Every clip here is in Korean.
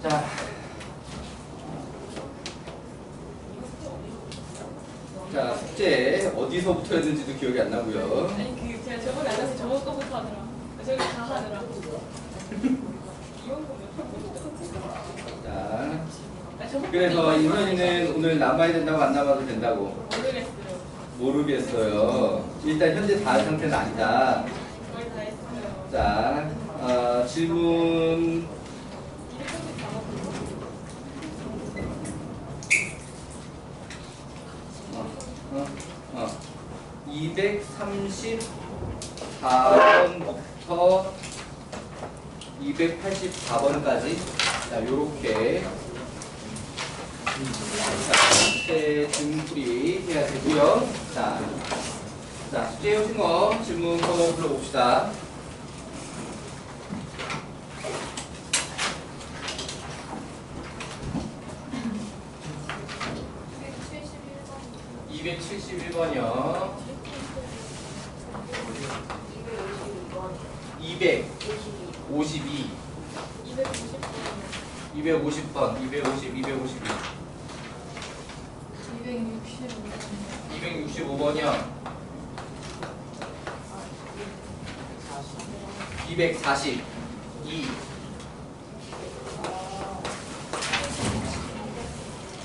자, 자, 숙제 어디서부터 했는지도 기억이 안 나고요. 아니 제가 저번에 안 해서 저번 거부터 하더라. 저기 다 하더라. 자, 그래서 인선이는 오늘 남아야 된다고 안 남아도 된다고? 모르겠어요. 모르겠어요. 일단 현재 다 한 상태는 아니다. 거의 다 했어요. 자, 질문 234번부터 284번까지 자, 요렇게 자, 등풀이 해야 되고요. 자, 숙제 해오신 거 질문 번호 불러봅시다. 이 271번이요. 252. 250번. 265번이요. 242.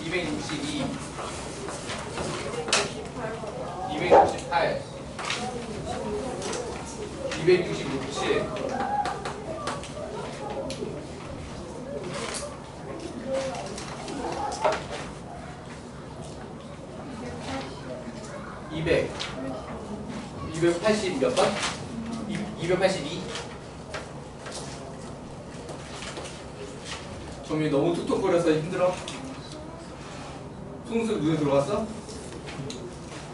262. 268. 267. 200. 280 몇 번? 282. 점이 너무 툭툭거려서 힘들어? 속눈썹 눈에 들어갔어?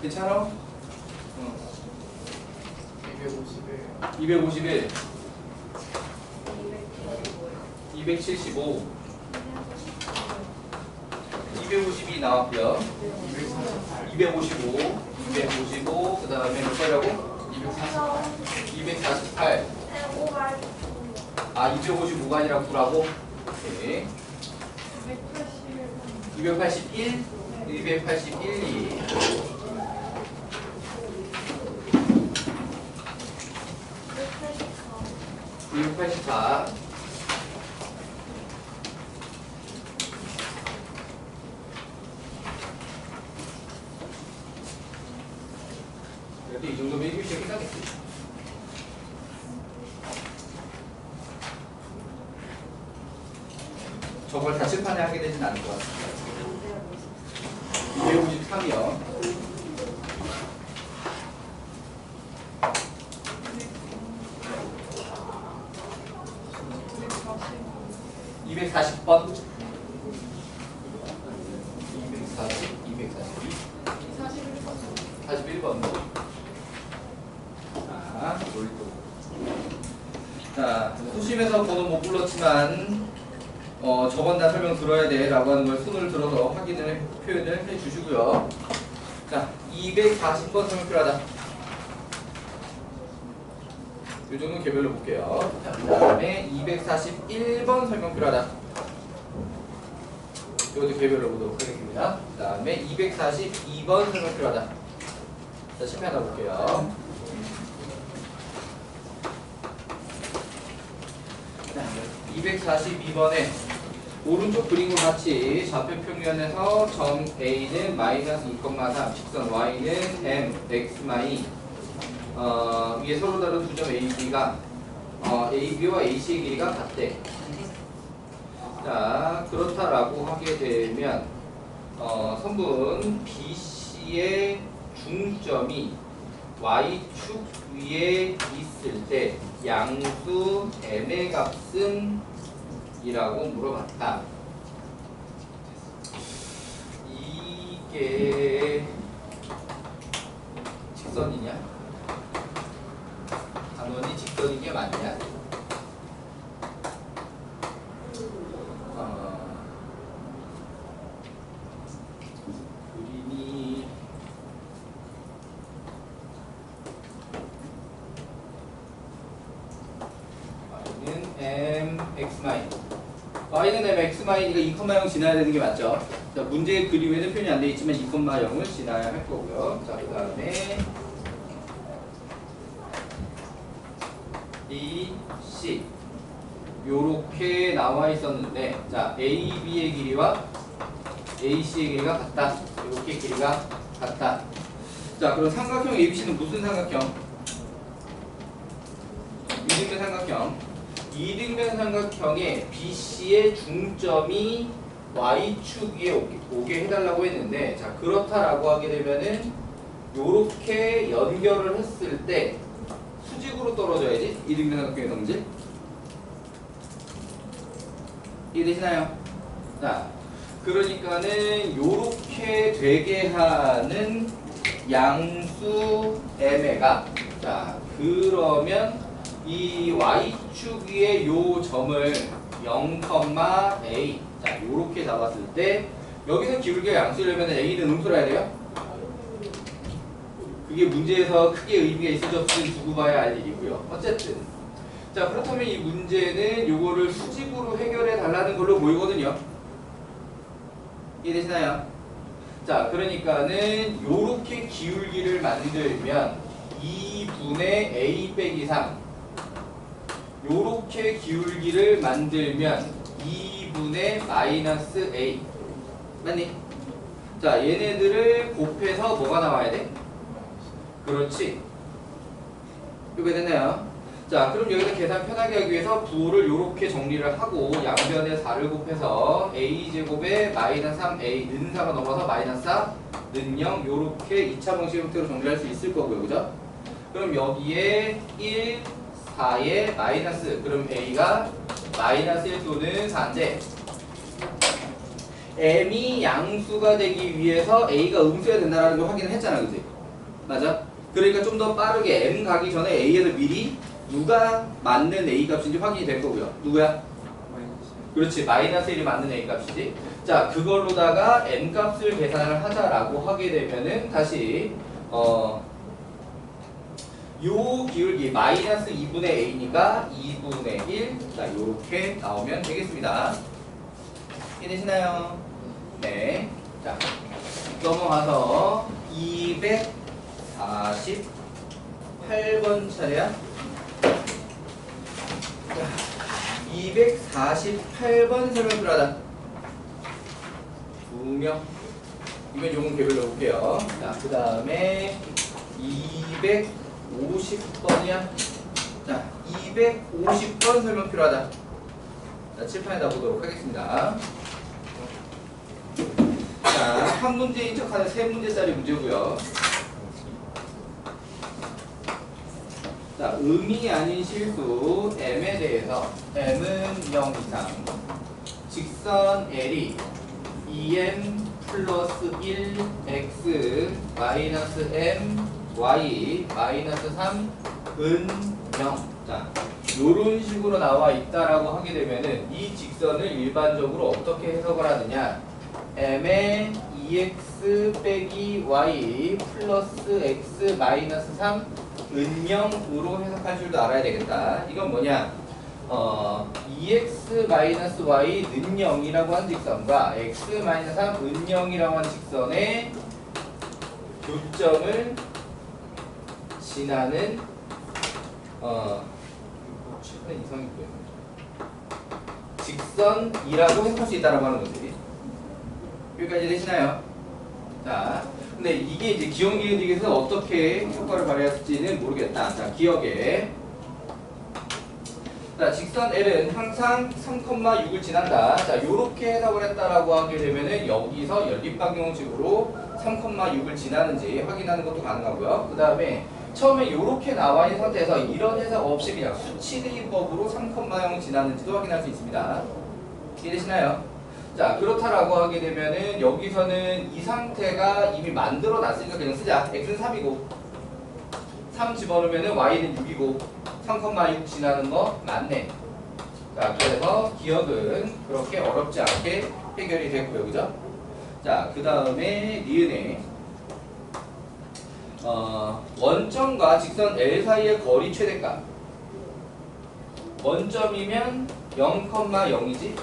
괜찮아? 251. 275. 252 나왔고요. 255. 그 다음에 몇 번이라고? 248. 아, 255가 아니라 9라고? 오케이. 281. 281. 284. 그래도 이 정도면 이거 시작이 나겠지. 저걸 다 칠판에 하게 되진 않을 것 같습니다. 253이요. 240번. 240, 242. 41번. 자, 자, 소심해서 번호 못 불렀지만 저건 다 설명 들어야 돼 라고 하는 걸 손을 들어서 확인을 표현을 해 주시고요. 자, 240번 설명 필요하다. 이 정도는 개별로 볼게요. 자, 그 다음에 241번 설명 필요하다. 이것도 개별로 보도록 하겠습니다. 그 다음에 242번 설명 필요하다. 자, 심해 하나 볼게요. 자, 242번에 오른쪽 그림과 같이 좌표 평면에서 점 A는 마이너스 2,3, 직선 Y는 M, X, 마이 위에 서로 다른 두 점 A, B가 AB와 AC의 길이가 같대. 자, 그렇다라고 하게 되면 선분 BC의 중점이 Y축 위에 있을 때 양수 M의 값은 이라고 물어봤다. 이게 직선이냐? 단원이 직선인 게 맞냐? 그림이 x 마이. y는 m x 마이니까 2,0 지나야 되는 게 맞죠? 자, 문제 그림에는 표현이 안 돼 있지만 2,0을 지나야 할 거고요. 자, 그 다음에 B, C 요렇게 나와 있었는데, 자, A, B의 길이와 A, C의 길이가 같다. 요렇게 길이가 같다. 자, 그럼 삼각형 ABC는 무슨 삼각형? 이등변 삼각형. 이등변 삼각형의 BC의 중점이 Y축 위에 오게 해달라고 했는데, 자, 그렇다라고 하게 되면은 요렇게 연결을 했을 때 수직으로 떨어져야지. 이등변 삼각형의 성질. 이해되시나요? 자, 그러니까는 요렇게 되게 하는 양수 M가, 자, 그러면 이 Y축 위에 요 점을 0,A, 자, 요렇게 잡았을 때 여기서 기울기가 양수려면 A는 음수로 해야 돼요? 그게 문제에서 크게 의미가 있을지 없을지 두고 봐야 알 일이고요. 어쨌든 자, 그렇다면 이 문제는 요거를 수직으로 해결해 달라는 걸로 보이거든요. 이해되시나요? 자, 그러니까는 요렇게 기울기를 만들면 2분의 A 빼기 3, 요렇게 기울기를 만들면 2분의 마이너스 A, 맞니? 자, 얘네들을 곱해서 뭐가 나와야 돼? 그렇지. 이렇게 됐나요? 자, 그럼 여기서 계산 편하게 하기 위해서 부호를 이렇게 정리를 하고 양변에 4를 곱해서 a제곱에 마이너스 3a 는 4가 넘어서 마이너스 4 는 0 요렇게 2차 방식 형태로 정리할 수 있을 거고요. 그죠? 그럼 여기에 1, 4에 마이너스, 그럼 a가 마이너스 1 또는 4인데 m이 양수가 되기 위해서 a가 음수가 된다는 걸 확인을 했잖아. 그지? 맞아? 그러니까 좀 더 빠르게 m 가기 전에 a에서 미리 누가 맞는 A 값인지 확인이 될 거고요. 누구야? 그렇지. 마이너스 1이 맞는 A 값이지. 자, 그걸로다가 M 값을 계산을 하자라고 하게 되면은 다시 요 기울기 마이너스 2분의 A니까 2분의 1. 자, 요렇게 나오면 되겠습니다. 이해되시나요? 네. 자, 넘어가서 248번 차례야. 248번 설명 필요하다. 2명. 이건 요금 개별로 볼게요. 자, 그 다음에 250번이야. 자, 250번 설명 필요하다. 자, 칠판에다 보도록 하겠습니다. 자, 한 문제인 척하는 세 문제짜리 문제고요. 자, 음이 아닌 실수 m에 대해서 m은 0 이상, 직선 L이 2m 플러스 1 x 마이너스 m y 마이너스 3 은 0. 자, 요런 식으로 나와 있다라고 하게 되면은 이 직선을 일반적으로 어떻게 해석을 하느냐? m의 2x 빼기 y 플러스 x 마이너스 3 은영으로 해석할 줄도 알아야 되겠다. 이건 뭐냐? 2x 마이너스 y 는 0이라고 한 직선과 x 마이너스 3 은 0이라고 한 직선의 교점을 지나는 최근 이상이 뭐예요? 직선이라고 해석할 수 있다라고 하는 거지. 여기까지 되시나요? 자, 근데 이게 이제 기억니은직에서 어떻게 효과를 발휘할지는 모르겠다. 자, 기억에. 자, 직선 L은 항상 3,6을 지난다. 자, 요렇게 해석을 했다라고 하게 되면은 여기서 연립방정식으로 3,6을 지나는지 확인하는 것도 가능하고요. 그 다음에 처음에 요렇게 나와 있는 상태에서 이런 해석 없이 그냥 수치대입법으로 3,0 지나는지도 확인할 수 있습니다. 이해되시나요? 자, 그렇다라고 하게 되면은 여기서는 이 상태가 이미 만들어 놨으니까 그냥 쓰자. x는 3이고 3 집어넣으면은 y는 6이고 3,6 지나는 거 맞네. 자, 그래서 기억은 그렇게 어렵지 않게 해결이 됐고요. 그죠? 자, 그 다음에 니은에 원점과 직선 L 사이의 거리 최대값. 원점이면 0,0이지?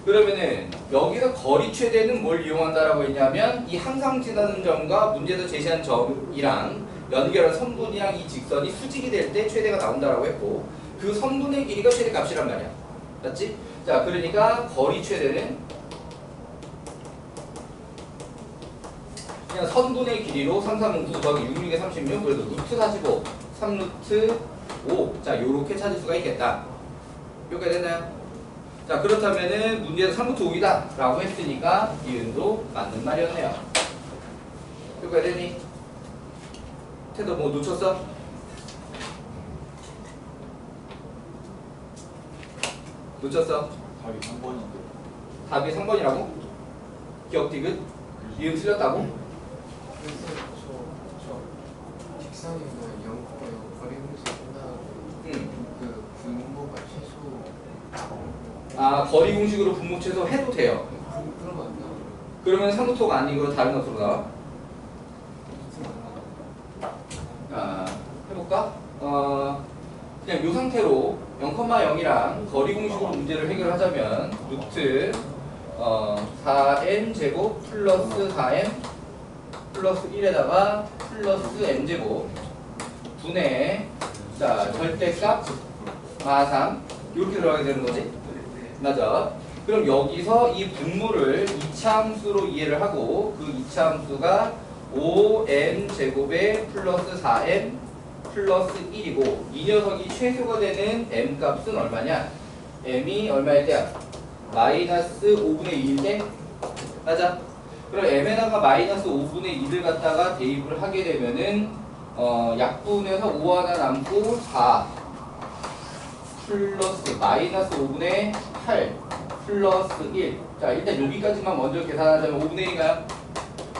그러면은 여기서 거리 최대는 뭘 이용한다라고 했냐면 이 항상 지나는 점과 문제에서 제시한 점이랑 연결한 선분이랑 이 직선이 수직이 될 때 최대가 나온다라고 했고 그 선분의 길이가 최대값이란 말이야. 맞지? 자, 그러니까 거리 최대는 그냥 선분의 길이로 3, 3, 9 더하기 6, 6에 36 그래서 루트 45, 3루트 5 자, 요렇게 찾을 수가 있겠다. 이렇게 됐나요? 자, 그렇다면은 문제에서 3루트 5이다 라고 했으니까 이은도 맞는 말이었네요. 이렇게 되니? 태도 뭐 놓쳤어? 놓쳤어? 답이 3번인데. 답이 3번이라고? 기억 디귿? 이은 틀렸다고? 그래서 저 직선이나 0,0 거리 공식 끝나고 그 분모가 최소 아, 거리 공식으로 분모 최소 해도 돼요. 그러면 안 나와요. 그러면 3루트가 아니고 다른 것으로 나와? 해볼까? 그냥 이 상태로 0,0이랑 거리 공식으로 문제를 해결하자면 루트 4m 제곱 플러스 4m 플러스 1에다가 플러스 m제곱 분의 자 절대값 3 이렇게 들어가게 되는 거지? 맞아. 그럼 여기서 이 분모를 이차함수로 이해를 하고 그 이차함수가 5m 제곱에 플러스 4m 플러스 1이고 이 녀석이 최소가 되는 m 값은 얼마냐? m이 얼마일 때야? 마이너스 5분의 2일 때? 맞아. 그럼 m에다가 마이너스 5분의 2를 갖다가 대입을 하게 되면은 약분해서 5 하나 남고 4 플러스 마이너스 5분의 8 플러스 1. 자, 일단 여기까지만 먼저 계산하자면 5분의 1인가요?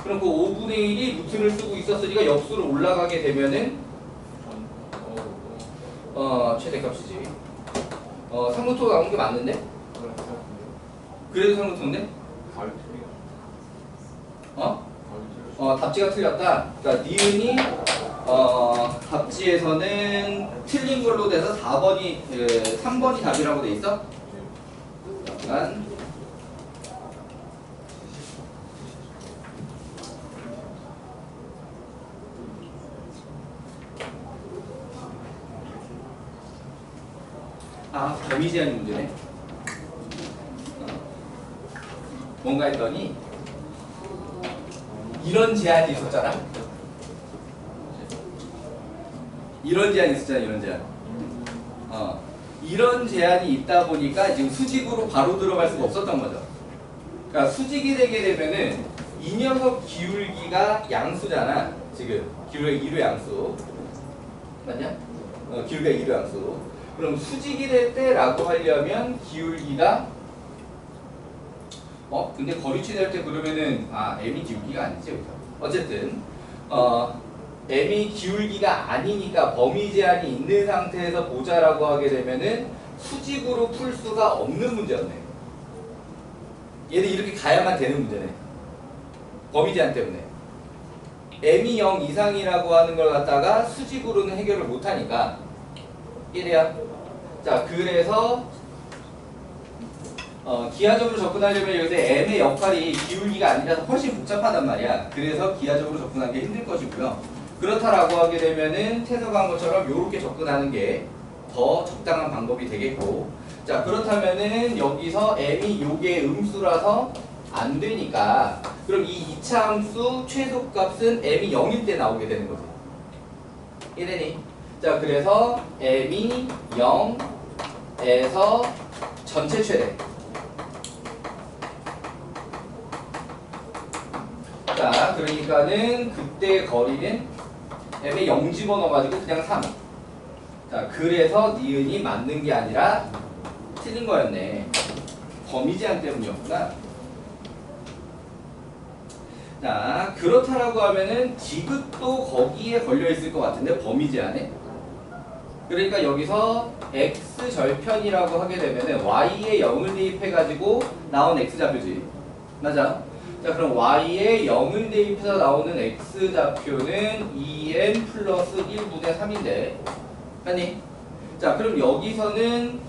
그럼 그 5분의 1이 루트를 쓰고 있었으니까 역수로 올라가게 되면은 최대값이지. 3루트가 나온 게 맞는데? 그래도 3루트인데? 답이 틀리네. 어? 답이 틀렸어. 답지가 틀렸다. 그러니까 니은이 답지에서는 틀린 걸로 돼서 3번이 답이라고 돼 있어? 잠깐. 범위 제한 문제네. 뭔가 했더니 이런 제한이 있었잖아. 이런 제한이 있었잖아. 이런 제한. 이런 제한이 있다 보니까 지금 수직으로 바로 들어갈 수가 없었던 거죠. 그러니까 수직이 되게 되면은 이 녀석 기울기가 양수잖아. 지금 기울기가 2로 양수. 맞냐? 기울기가 2로 양수. 그럼 수직이 될 때라고 하려면 기울기가 근데 거리치 될 때 그러면은 m이 기울기가 아니지 여기서. 어쨌든 m이 기울기가 아니니까 범위 제한이 있는 상태에서 보자라고 하게 되면은 수직으로 풀 수가 없는 문제였네. 얘는 이렇게 가야만 되는 문제네. 범위 제한 때문에. m이 0 이상이라고 하는 걸 갖다가 수직으로는 해결을 못하니까 이래야. 자, 그래서 기하적으로 접근하려면 여기서 m의 역할이 기울기가 아니라서 훨씬 복잡하단 말이야. 그래서 기하적으로 접근하는 게 힘들 것이고요. 그렇다라고 하게 되면은 태서가 한 것처럼 이렇게 접근하는 게 더 적당한 방법이 되겠고. 자, 그렇다면은 여기서 m이 요게 음수라서 안 되니까 그럼 이 2차 함수 최소값은 m이 0일 때 나오게 되는 거지. 이래니? 자, 그래서 m이 0에서 전체 최대. 자, 그러니까는 그때 거리는 m에 0 집어넣어가지고 그냥 3. 자, 그래서 니은이 맞는 게 아니라 틀린 거였네. 범위 제한 때문이었구나. 자, 그렇다라고 하면은 디귿도 거기에 걸려 있을 것 같은데 범위 제한에. 그러니까 여기서 x 절편이라고 하게 되면은 y에 0을 대입해가지고 나온 x 좌표지. 맞아? 자, 그럼 y에 0을 대입해서 나오는 x 좌표는 2m 플러스 1분의 3인데. 아니? 자, 그럼 여기서는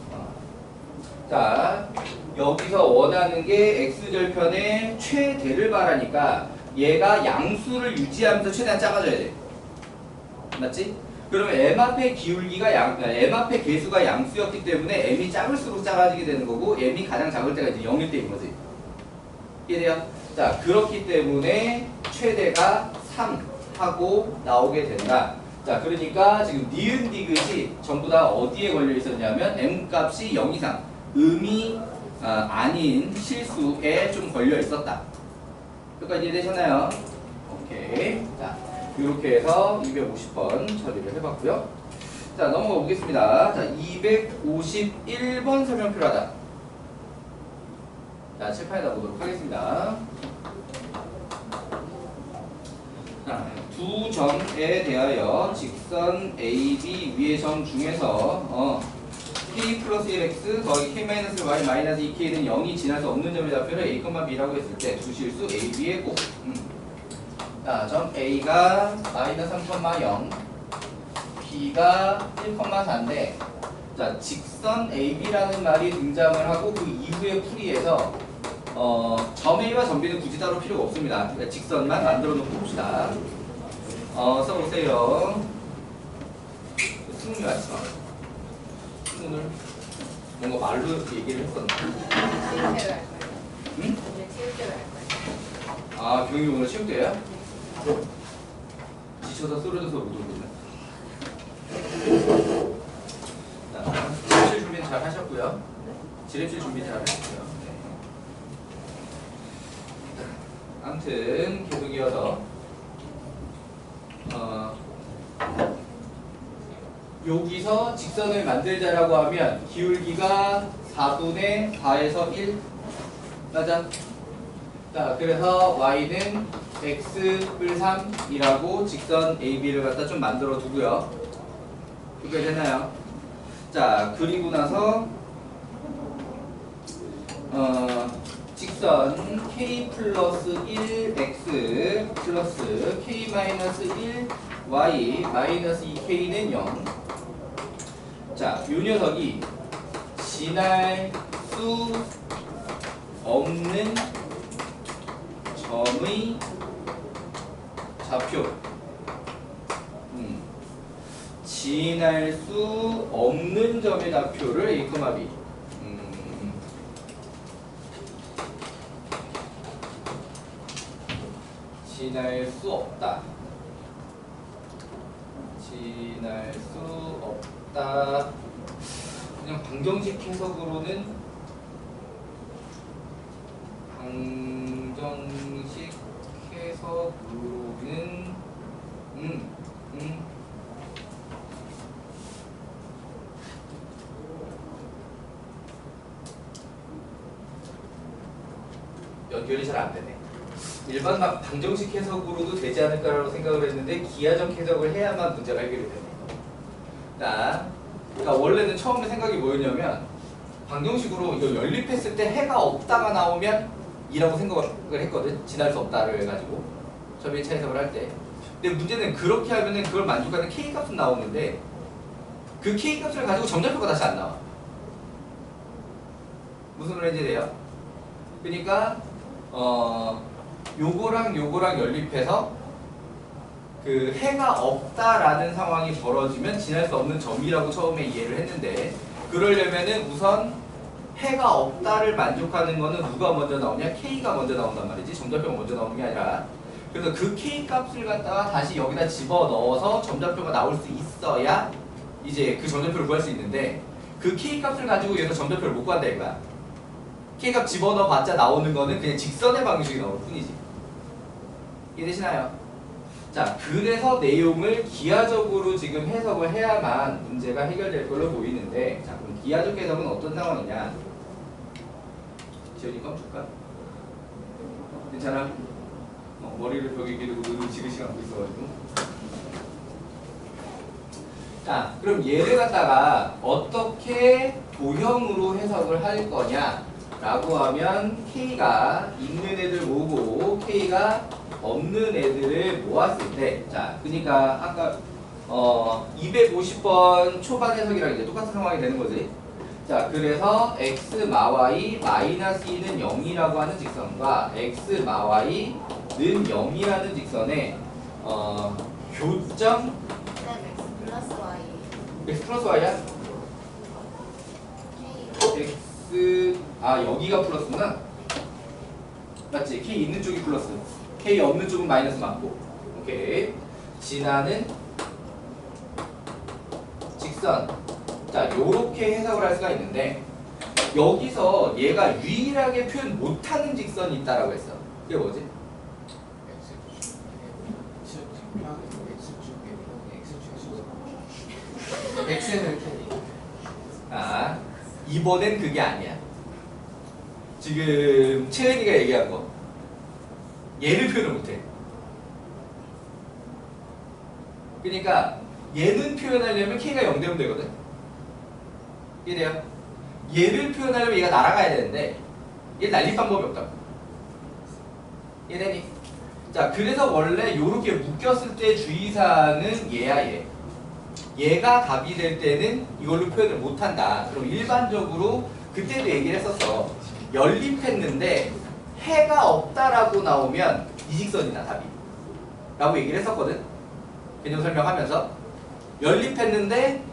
자, 여기서 원하는 게 x절편의 최대를 말하니까 얘가 양수를 유지하면서 최대한 작아져야 돼. 맞지? 그러면 m 앞의 기울기가 m 앞의 개수가 양수였기 때문에 m이 작을수록 작아지게 되는 거고 m이 가장 작을 때가 이제 0일 때인 거지. 이해돼요? 자, 그렇기 때문에 최대가 3 하고 나오게 된다. 자, 그러니까 지금 니은 디귿이 전부 다 어디에 걸려 있었냐면 m 값이 0 이상 음이 아닌 실수에 좀 걸려 있었다. 여기까지 이해되셨나요? 오케이. 자, 이렇게 해서 250번 처리를 해봤고요. 자, 넘어가 보겠습니다. 자, 251번 설명 필요하다. 자, 칠판에다 보도록 하겠습니다. 자, 두 점에 대하여 직선 AB 위의 점 중에서 K 플러스 1x 더하기 K 마이너스 Y 마이너스 2K는 0이 지날 수 없는 점의 좌표를 A, B라고 했을 때 두 실수 A, B의 곱. 자, 점 A가 마이너스 3,0, B가 1,4인데 자, 직선 AB라는 말이 등장을 하고 그 이후의 풀이에서 점 A와 점 B는 굳이 따로 필요가 없습니다. 그러니까 직선만 만들어 놓고 봅시다. 써보세요. 승리 왔어. 오늘 뭔가 말로 얘기를 했었나? 체육대회 할 거예요. 응? 이제 체육대회 할 거예요. 아, 경희 오늘 체육대회야? 지쳐서 쓰러져서 못 오겠네. 자, 지뢰칠 준비는 잘 하셨고요. 지뢰칠 준비 잘 하셨고요. 네. 아무튼 계속 이어서 여기서 직선을 만들자라고 하면 기울기가 4분의 4에서 1 맞아? 자, 그래서 y는 x뿔 3이라고 직선 AB를 갖다 좀 만들어 두고요. 그게 되나요? 자, 그리고 나서 직선 k 플러스 1x 플러스 k 마이너스 1 y 마이너스 2k는 0. 자, 요 녀석이 지날 수 없는 점의 좌표. 지날 수 없는 점의 좌표를 A, B. 지날 수 없다. 지날 수 없다. 그냥 방정식 해석으로는 연결이 잘 안 되네. 일반 막 방정식 해석으로도 되지 않을까라고 생각을 했는데 기하적 해석을 해야만 문제가 해결이 되네. 자, 그러니까 원래는 처음에 생각이 뭐였냐면 방정식으로 이거 연립했을 때 해가 없다가 나오면 이라고 생각을 했거든. 지날 수 없다를 해가지고 점의 차 해석을 할 때. 근데 문제는 그렇게 하면은 그걸 만족하는 k 값은 나오는데 그 k 값을 가지고 점좌표가 다시 안 나와. 무슨 말인지 돼요? 그러니까 요거랑 요거랑 연립해서 그 해가 없다라는 상황이 벌어지면 지날 수 없는 점이라고 처음에 이해를 했는데 그러려면은 우선 해가 없다를 만족하는 거는 누가 먼저 나오냐? k가 먼저 나온단 말이지. 점좌표가 먼저 나오는 게 아니라. 그래서 그 k 값을 갖다가 다시 여기다 집어넣어서 점좌표가 나올 수 있어야 이제 그 점좌표를 구할 수 있는데 그 k 값을 가지고 여기서 점좌표를 못 구한다 이거야. k 값 집어넣어 봤자 나오는 거는 그냥 직선의 방식이 나올 뿐이지. 이해되시나요? 자, 그래서 내용을 기하적으로 지금 해석을 해야만 문제가 해결될 걸로 보이는데, 자, 그럼 기하적 해석은 어떤 상황이냐? 지연이 껌 줄까? 괜찮아? 머리를 벽에 기르고 눈을 지그시 감고 있어가지고. 자, 그럼 얘를 갖다가 어떻게 도형으로 해석을 할 거냐? 라고 하면 K가 있는 애들 모으고 K가 없는 애들을 모았을 때, 자, 그러니까 아까 250번 초반 해석이랑 이제 똑같은 상황이 되는 거지. 자, 그래서 x 마 y 마이너스 2는 0이라고 하는 직선과 x 마 y는 0이라는 직선의 교점 플러스 Y x 플러스 y야? x 여기가 플러스구나. 맞지? k 있는 쪽이 플러스, k 없는 쪽은 마이너스 맞고. 오케이. 지나는 직선. 자, 요렇게 해석을 할 수가 있는데 여기서 얘가 유일하게 표현 못하는 직선이 있다라고 했어. 그게 뭐지? X는 캐리. 이번엔 그게 아니야. 지금 채은이가 얘기한 거 얘를 표현을 못해. 그러니까 얘는 표현하려면 k가 0 되면 되거든. 이해돼요? 얘를 표현하려면 얘가 날아가야 되는데 얘 날릴 방법이 없다고. 이해되니? 자, 그래서 원래 요렇게 묶였을 때 주의사항은 얘야 얘. 얘가 답이 될 때는 이걸로 표현을 못한다. 그럼 일반적으로 그때도 얘기를 했었어. 연립했는데 해가 없다라고 나오면 이 직선이다 답이 라고 얘기를 했었거든. 개념 설명하면서 연립했는데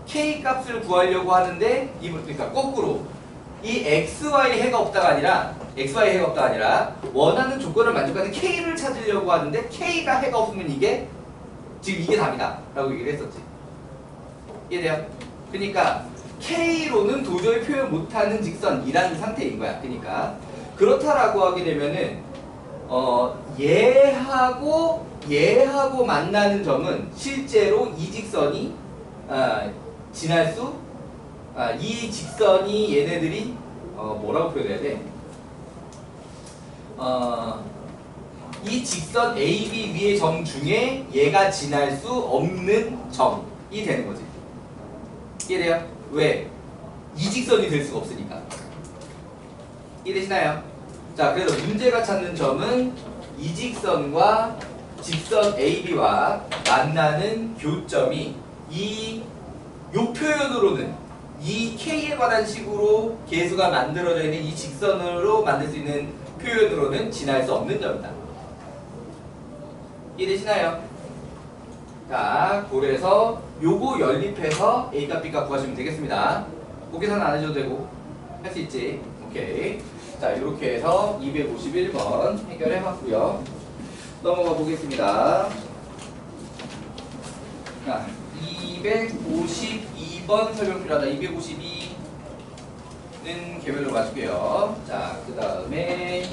k 값을 구하려고 하는데 그러니까 거꾸로 이 xy 해가 없다가 아니라 원하는 조건을 만족하는 k를 찾으려고 하는데 k가 해가 없으면 이게 지금 이게 답이다 라고 얘기를 했었지. 이해돼요? 그러니까 k로는 도저히 표현 못하는 직선이라는 상태인 거야. 그러니까 그렇다라고 하게 되면은 얘하고 만나는 점은 실제로 이 직선이 지날 수 이 직선이 얘네들이 뭐라고 표현해야 돼? 이 직선 AB 위의 점 중에 얘가 지날 수 없는 점이 되는 거지. 이해돼요? 왜? 이 직선이 될 수가 없으니까. 이해되시나요? 자, 그래서 문제가 찾는 점은 이 직선과 직선 AB와 만나는 교점이 요 표현으로는 이 K에 관한 식으로 계수가 만들어져 있는 이 직선으로 만들 수 있는 표현으로는 지날 수 없는 점이다. 이해되시나요? 자, 그래서 요거 연립해서 A값 B값 구하시면 되겠습니다. 보기선 안 해줘도 되고 할 수 있지. 오케이. 자, 이렇게 해서 251번 해결해 봤고요. 넘어가 보겠습니다. 자, 252번 설명 필요하다. 252는 개별로 맞을게요. 자, 그 다음에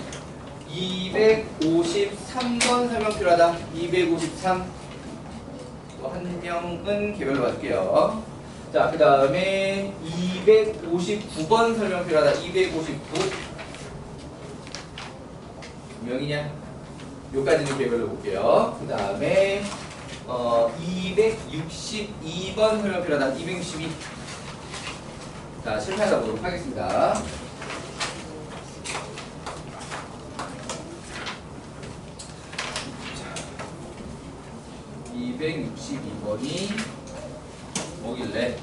253번 설명 필요하다. 253 한 명은 개별로 맞을게요. 자, 그 다음에 259번 설명 필요하다. 259 명이냐? 요까지는 개별로 볼게요. 그 다음에 262번 설명 필요하다. 262. 자, 실패하다 보도록 하겠습니다. 자, 262번이 뭐길래?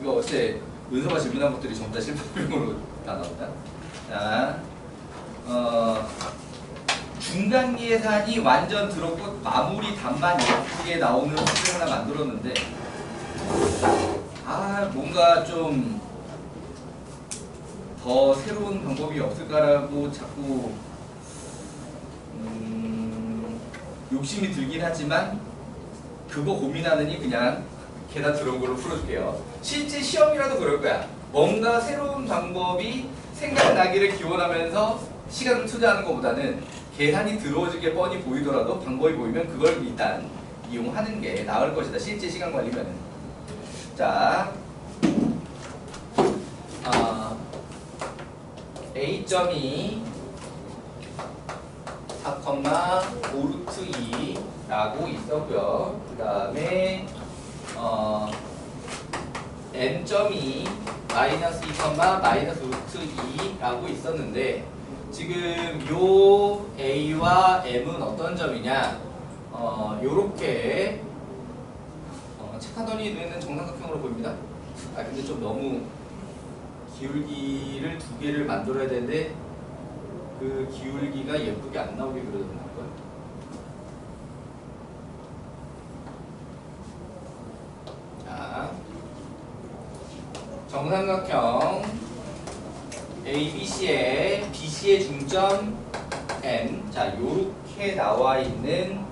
이거 어째 은서가 질문한 것들이 전부 다 실패명으로 다 나온다. 자, 중간 계산이 완전 들었고 마무리 답만 예쁘게 나오는 문제를 하나 만들었는데 뭔가 좀 더 새로운 방법이 없을까라고 자꾸 욕심이 들긴 하지만 그거 고민하느니 그냥 계단 들어온 걸로 풀어줄게요. 실제 시험이라도 그럴 거야. 뭔가 새로운 방법이 생각나기를 기원하면서 시간을 투자하는 것보다는 계산이 들어오게 뻔히 보이더라도 방법이 보이면 그걸 일단 이용하는 게 나을 것이다. 실제 시간 관리면은. 자, A점이 4,5루트 2라고 있었고요. 그 다음에 N점이 마이너스 2, 마이너스 루트 2라고 있었는데 지금 요 A와 M은 어떤 점이냐? 요렇게 착하더니 눈에는 정삼각형으로 보입니다. 아 근데 좀 너무 기울기를 두 개를 만들어야 되는데 그 기울기가 예쁘게 안 나오게 그려놓는 거야. 자, 정삼각형 ABC의 BC의 중점 M. 자, 요렇게 나와 있는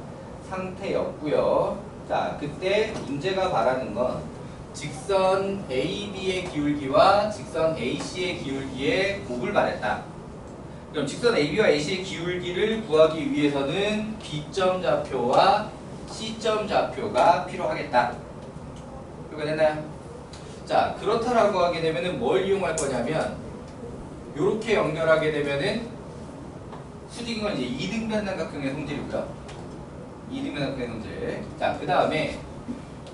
상태였고요. 자, 그때 문제가 바라는 건 직선 AB의 기울기와 직선 AC의 기울기의 곱을 말했다. 그럼 직선 AB와 AC의 기울기를 구하기 위해서는 B점 좌표와 C점 좌표가 필요하겠다. 이해가 됐나요? 자, 그렇다라고 하게 되면은 뭘 이용할 거냐면 요렇게 연결하게 되면은 수직은 이제 이등변 삼각형의 성질이고요. 이등변 삼각형의 성질. 자, 그 다음에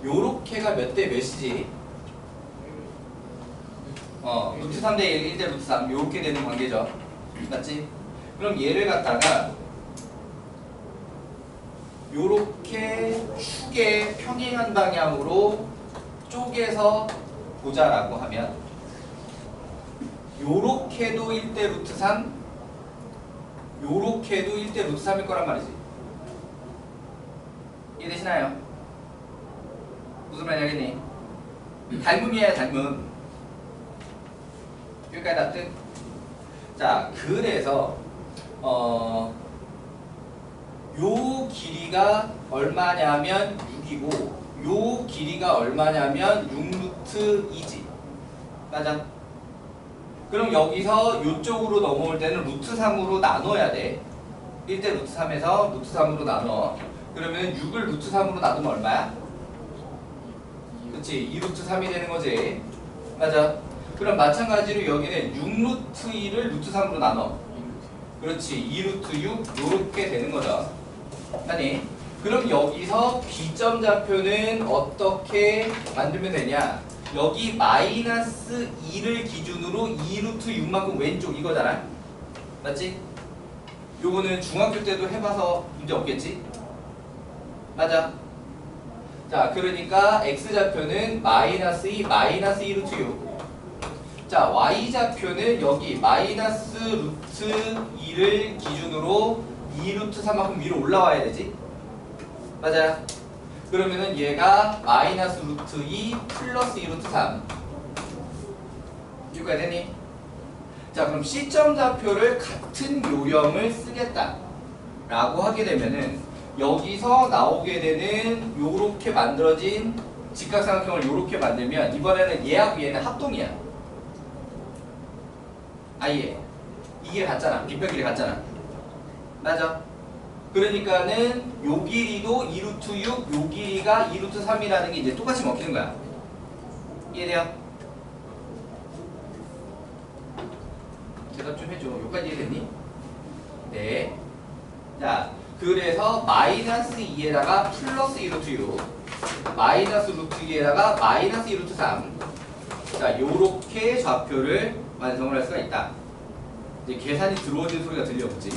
요렇게가 몇 대 몇이지? 루트 3대 1, 1대 루트 3 요렇게 되는 관계죠. 맞지? 그럼 얘를 갖다가 요렇게 축에 평행한 방향으로 쪼개서 보자라고 하면 요렇게도 1대 루트 3 요렇게도 1대 루트 3일 거란 말이지. 이해되시나요? 무슨 말인지 알겠니? 닮음이에요, 닮음. 여기까지 납득? 자, 그래서 요 길이가 얼마냐면 6이고 요 길이가 얼마냐면 6루트 2지. 맞아? 그럼 여기서 요쪽으로 넘어올 때는 루트 3으로 나눠야 돼. 1대 루트 3에서 루트 3으로 나눠. 그러면 6을 루트 3으로 나누면 얼마야? 그치, 2루트 3이 되는 거지. 맞아. 그럼 마찬가지로 여기는 6루트 2를 루트 3으로 나눠. 그렇지, 2루트 6 요렇게 되는 거죠. 아니, 그럼 여기서 B점 좌표는 어떻게 만들면 되냐? 여기 마이너스 2를 기준으로 2루트 6만큼 왼쪽 이거잖아. 맞지? 요거는 중학교 때도 해봐서 문제 없겠지? 맞아. 자, 그러니까 X좌표는 마이너스 2, 마이너스 2루트 6. 자, Y좌표는 여기 마이너스 루트 2를 기준으로 2루트 3만큼 위로 올라와야 되지? 맞아요. 그러면은 얘가 마이너스 루트 2 플러스 2루트 3. 이거가 되니? 자, 그럼 C점 좌표를 같은 요령을 쓰겠다 라고 하게 되면은 여기서 나오게 되는 요렇게 만들어진 직각삼각형을 요렇게 만들면 이번에는 얘하고 얘는 합동이야. 아예 이게 같잖아. 빗변 길이 같잖아. 맞아. 그러니까는 요 길이도 2루트 6, 요 길이가 2루트 3이라는 게 이제 똑같이 먹히는 거야. 이해돼요? 대답 좀 해줘. 여기까지 이해됐니? 네. 자, 그래서 마이너스 2에다가 플러스 2루트 6, 마이너스 루트 2에다가 마이너스 2루트 3. 자, 요렇게 좌표를 완성을 할 수가 있다. 이제 계산이 들어오는 소리가 들려오지.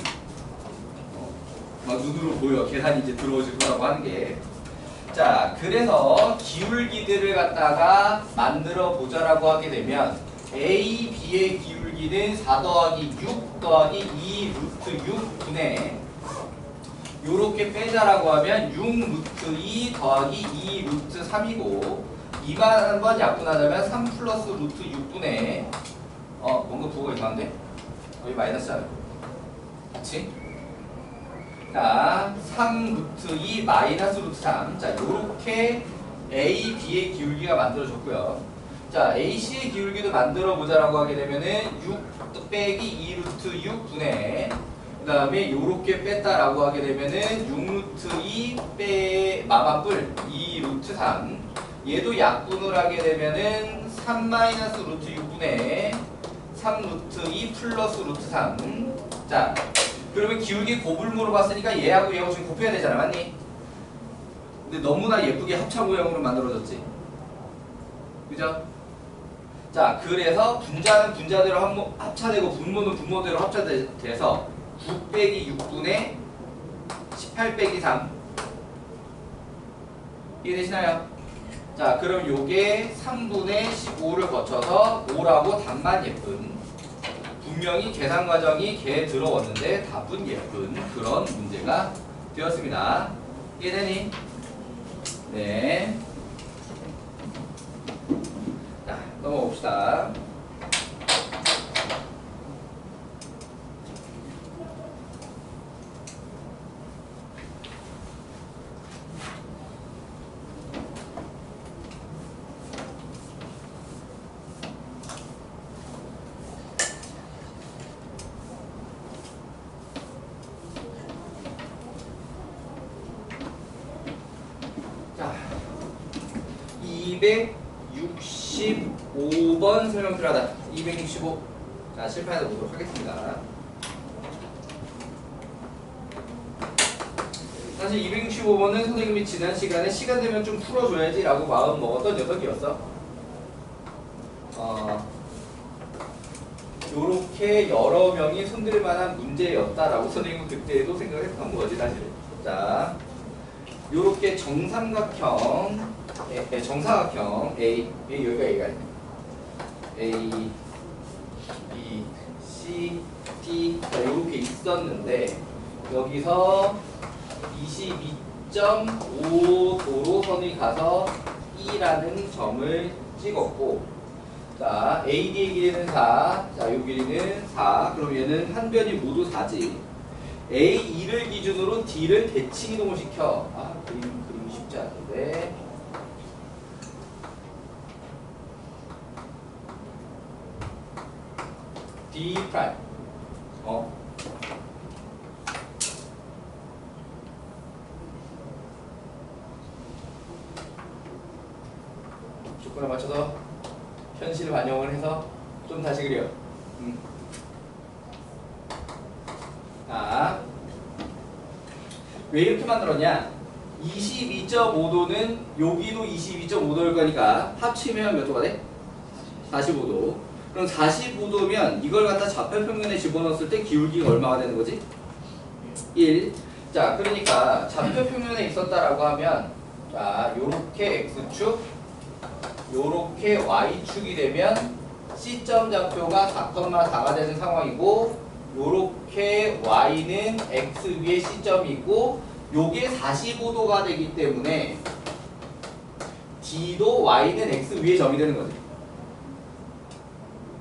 막 눈으로 보여. 계산이 이제 들어오실 거라고 하는 게. 자, 그래서 기울기들을 갖다가 만들어 보자라고 하게 되면 A, B의 기울기는 4 더하기 6 더하기 2 루트 6분의 요렇게 빼자라고 하면 6 루트 2 더하기 2 루트 3이고 2만 한번 약분하자면 3 플러스 루트 6분의 뭔가 부호가 이상한데? 여기 마이너스잖아. 그치? 자, 3 루트 2 마이너스 루트 3. 자, 요렇게 A, B의 기울기가 만들어졌고요. 자, AC의 기울기도 만들어 보자라고 하게 되면은 6 빼기 2 루트 6분의 그 다음에 요렇게 뺐다라고 하게 되면은 6 루트 2 빼 마마뿔 2 루트 3. 얘도 약분을 하게 되면은 3 마이너스 루트 6분의 3 루트 2 플러스 루트 3. 자, 그러면 기울기 곱을 물어봤으니까 얘하고 얘하고 지금 곱해야 되잖아. 맞니? 근데 너무나 예쁘게 합차 모형으로 만들어졌지. 그죠? 자, 그래서 분자는 분자대로 합차되고 분모는 분모대로 합차돼서 9 빼기 6분의 18 빼기 3. 이해되시나요? 자, 그럼 요게 3분의 15를 거쳐서 5라고 답만 예쁜, 분명히 계산 과정이 개 들어왔는데 답은 예쁜 그런 문제가 되었습니다. 이해되니? 네. 자, 넘어봅시다. 자, 265번 설명 필요하다. 265. 자, 실패해서 보도록 하겠습니다. 사실 265번은 선생님이 지난 시간에 시간 되면 좀 풀어줘야지 라고 마음 먹었던 녀석이었어. 요렇게 여러 명이 손들 만한 문제였다라고 선생님은 그때도 생각을 했던 거지, 사실. 자, 요렇게 정삼각형 A, 여기가 A가 있네. A, B, C, D, 자, 요렇게 있었는데 여기서 22.5도로 선이 가서 E라는 점을 찍었고, 자, AD의 길이는 4, 자, 요 길이는 4, 그럼 얘는 한 변이 모두 4지. A2를 기준으로 D를 대칭 이동을 시켜. 그림이 쉽지 않은데. D 프라임. 조건에 맞춰서 현실 반영을 해서 좀 다시 그려. 자, 왜 이렇게 만들었냐? 22.5도는 여기도 22.5도일 거니까 합치면 몇 도가 돼? 45도. 그럼 45도면 이걸 갖다 좌표평면에 집어넣었을 때 기울기가 얼마가 되는 거지? 1. 자, 그러니까 좌표평면에 있었다라고 하면, 자, 요렇게 X축, 요렇게 Y축이 되면 C점 좌표가 4,4가 되는 상황이고, 요렇게 Y는 X 위에 C점이 있고, 요게 45도가 되기 때문에 D도 Y는 X 위에 점이 되는 거지.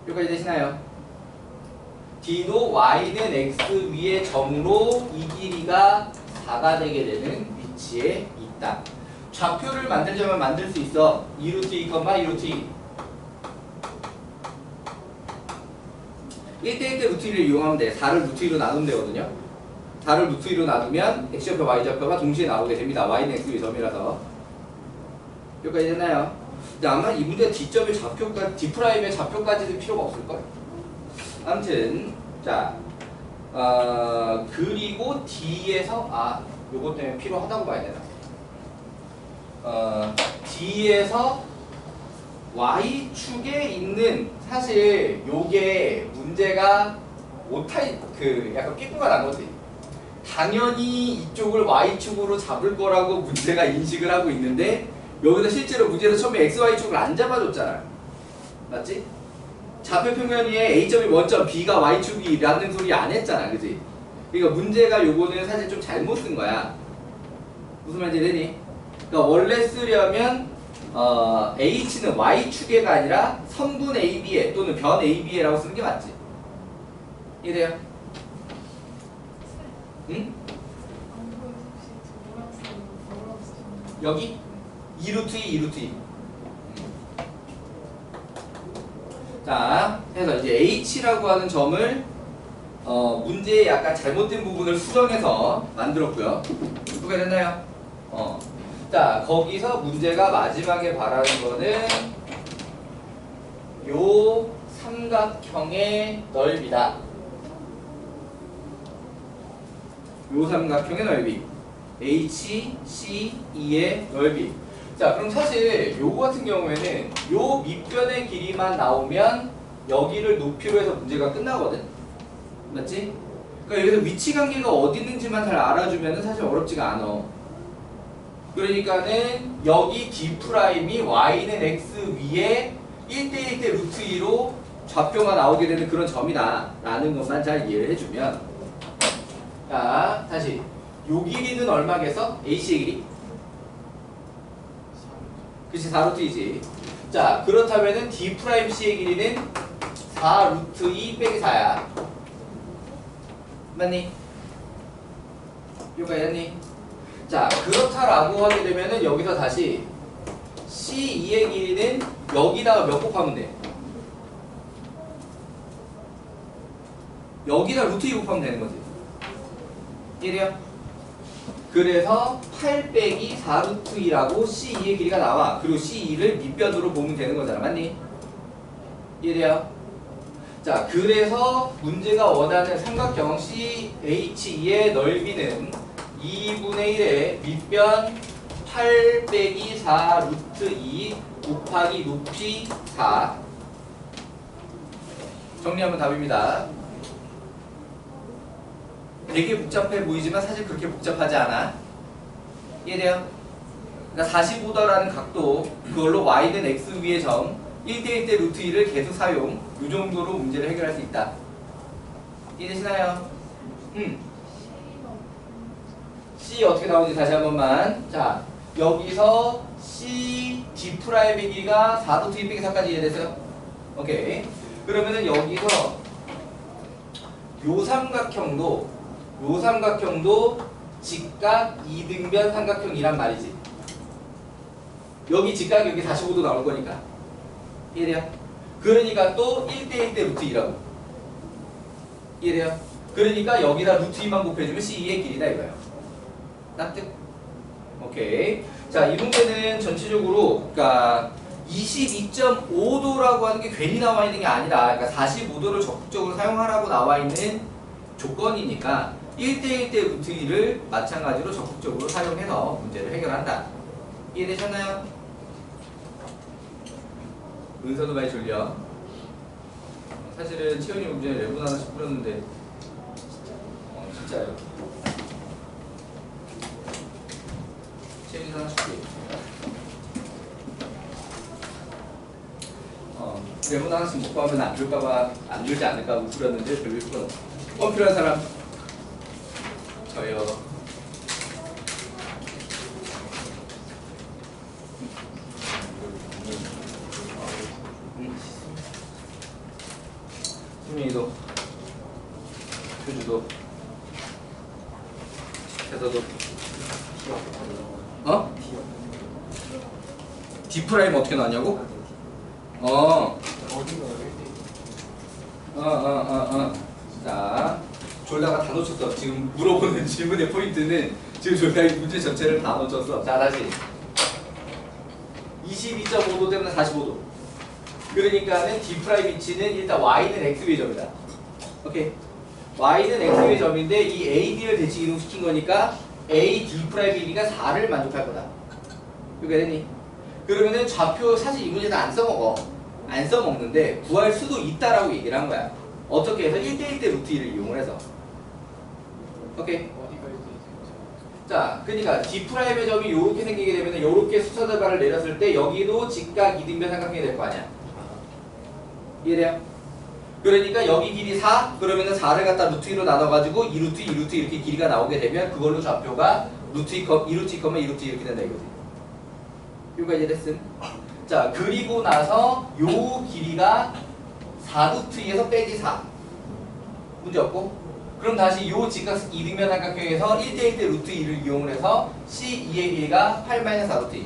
여기까지 되시나요? D도 Y는 X 위에 점으로 이 길이가 4가 되게 되는 위치에 있다. 좌표를 만들자면 만들 수 있어. 2루트 2, 2루트 2. 1대1대 루트 2를 이용하면 돼. 4를 루트 2로 나누면 되거든요. 4를 루트 2로 나누면 X좌표, Y좌표가 동시에 나오게 됩니다. Y는 X 위에 점이라서. 여기까지 됐나요? 근데 아마 이 문제 D점의 좌표까지, D'의 좌표까지도 필요가 없을걸? 아무튼, 자, 그리고 D에서, 요것 때문에 필요하다고 봐야 되나? D에서 Y축에 있는, 사실 요게 문제가 오타이, 약간 삐꾸가 난 거지. 당연히 이쪽을 Y축으로 잡을 거라고 문제가 인식을 하고 있는데, 여기서 실제로 문제에서 처음에 XY축을 안 잡아줬잖아. 맞지? 좌표평면 위에 A점이 원점, B가 Y축이라는 소리 안 했잖아. 그지? 그러니까 문제가 요거는 사실 좀 잘못 쓴 거야. 무슨 말인지 되니? 그러니까 원래 쓰려면 H는 Y축에가 아니라 선분 AB에 또는 변 AB에라고 쓰는 게 맞지? 이해돼요? 응? 여기? 2루트 2, 2루트 2. 자, 해서 이제 H라고 하는 점을 문제의 약간 잘못된 부분을 수정해서 만들었고요. 이해가 됐나요? 자, 거기서 문제가 마지막에 바라는 거는 요 삼각형의 넓이다. 요 삼각형의 넓이. HCE의 넓이. 자, 그럼 사실 요거 같은 경우에는 요 밑변의 길이만 나오면 여기를 높이로 해서 문제가 끝나거든? 맞지? 그러니까 여기서 위치 관계가 어디 있는지만 잘 알아주면 사실 어렵지가 않아. 그러니까는 여기 D'이 Y는 X 위에 1대1 대 루트 2로 좌표가 나오게 되는 그런 점이다 라는 것만 잘 이해를 해주면, 자 다시 요 길이는 얼마겠어? A씨의 길이? 그치 4루트이지. 자 그렇다면은 D'C의 길이는 4루트 2 빼기 4야. 맞니? 요가 이랬니? 자 그렇다라고 하게 되면은 여기서 다시 C2의 길이는 여기다가 몇 곱하면 돼? 여기다 루트 2 곱하면 되는 거지. 이해돼요? 그래서 8 빼기 4루트 2라고 C2의 길이가 나와. 그리고 C2를 밑변으로 보면 되는 거잖아. 맞니? 이해돼요? 자 그래서 문제가 원하는 삼각형 CH2의 넓이는 2분의 1의 밑변 8 빼기 4 루트 2 곱하기 높이 4. 정리하면 답입니다. 되게 복잡해 보이지만 사실 그렇게 복잡하지 않아. 이해돼요? 그러니까 45도라는 각도, 그걸로 y는 x 위의 점 1대1 대 루트 2를 계속 사용, 이 정도로 문제를 해결할 수 있다. 이해되시나요? C 어떻게 나오는지 다시 한 번만. 자 여기서 C D'의 길이가 4루트 2 빼기 4까지 이해됐어요? 오케이. 그러면은 여기서 요 삼각형도 직각 이등변 삼각형이란 말이지. 여기 직각이 여기 45도 나올 거니까. 이해돼요? 그러니까 또 1대1 대 루트 2라고. 이해돼요? 그러니까 여기다 루트 2만 곱해주면 C2의 길이다 이거예요. 납득? 오케이. 자, 이 문제는 전체적으로 그러니까 22.5도라고 하는 게 괜히 나와 있는 게 아니라, 그러니까 45도를 적극적으로 사용하라고 나와 있는 조건이니까 1대1 대 루트 2를 마찬가지로 적극적으로 사용해서 문제를 해결한다. 이해되셨나요? 은서도 많이 졸려. 사실은 채연이 문제 레몬 하나씩 뿌렸는데 진짜요. 채연이 하나씩 뿌려. 레몬 하나씩 먹고 하면 안 줄까봐, 안 줄지 않을까 뿌렸는데 별로 필요 없어. 필요한 사람? 저요. 수민이도, 효주도, 태서도. D''은 어떻게 나왔냐고? 자, 졸다가 다 놓쳤어. 지금 물어보는 질문의 포인트는 지금 졸다가 문제 전체를 다 놓쳤어. 자, 다시 22.5도 때문에 45도. 그러니까는 D'의 위치는 일단 y는 x의 점이다. 오케이. y는 x의 점인데 이 a, b를 대칭 이동시킨 거니까 a, D'의 길이가 4를 만족할 거다. 이거 됐니? 그러면은 좌표 사실 이 문제는 안 써먹어. 안 써먹는데 구할 수도 있다라고 얘기를 한 거야. 어떻게 해서 1대1 대 루트 2를 이용을 해서. 오케이. 자, 그러니까 D'의 점이 이렇게 생기게 되면 이렇게 수서대발을 내렸을 때 여기도 직각 이등변 삼각형이 될 거 아니야. 이해돼요? 그러니까 여기 길이 4, 그러면은 4를 갖다 루트 2로 나눠가지고 2루트, 2루트 이렇게 길이가 나오게 되면 그걸로 좌표가 루트 2, 2루트 2, 2루트 2 이렇게 된다 이거지. 요가 이제 됐음. 자, 그리고 나서 요 길이가 4루트 2에서 빼기 4. 문제 없고. 그럼 다시 요 직각 이등변 삼각형에서 1대1 대 루트 2를 이용을 해서 C2의 길이가 8-4루트 2.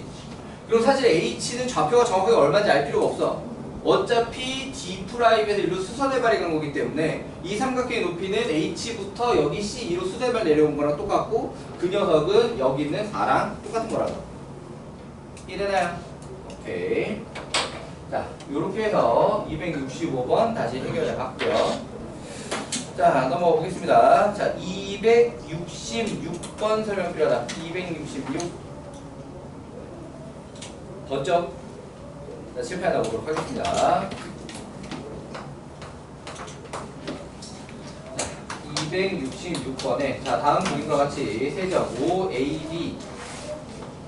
그럼 사실 H는 좌표가 정확하게 얼마인지 알 필요가 없어. 어차피 D'에서 일로 수서대발이 간 거기 때문에 이 삼각형의 높이는 H부터 여기 C2로 수세발 내려온 거랑 똑같고 그 녀석은 여기 있는 4랑 똑같은 거라고. 이해되나요? 오케이. 자, 요렇게 해서 265번 다시 해결해 봤고요. 자, 넘어가 보겠습니다. 자, 266번 설명 필요하다. 266 덧점. 자, 실패하다 보도록 하겠습니다. 266번에 자, 다음 그림과 같이 세점 5AB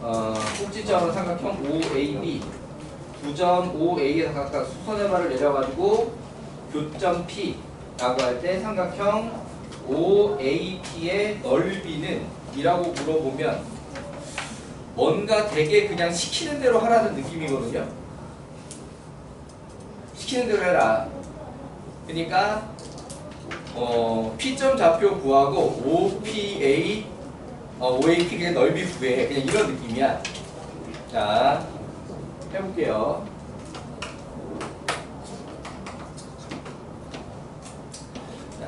꼭지점은 삼각형 OAB 2점 OA에서 각각 수선의 발을 내려가지고 교점 P라고 할 때 삼각형 OAP의 넓이는 이라고 물어보면 뭔가 되게 그냥 시키는 대로 하라는 느낌이거든요. 시키는 대로 해라. 그러니까 P점 좌표 구하고 OAP의 넓이 구해. 그냥 이런 느낌이야. 자, 해볼게요. 자,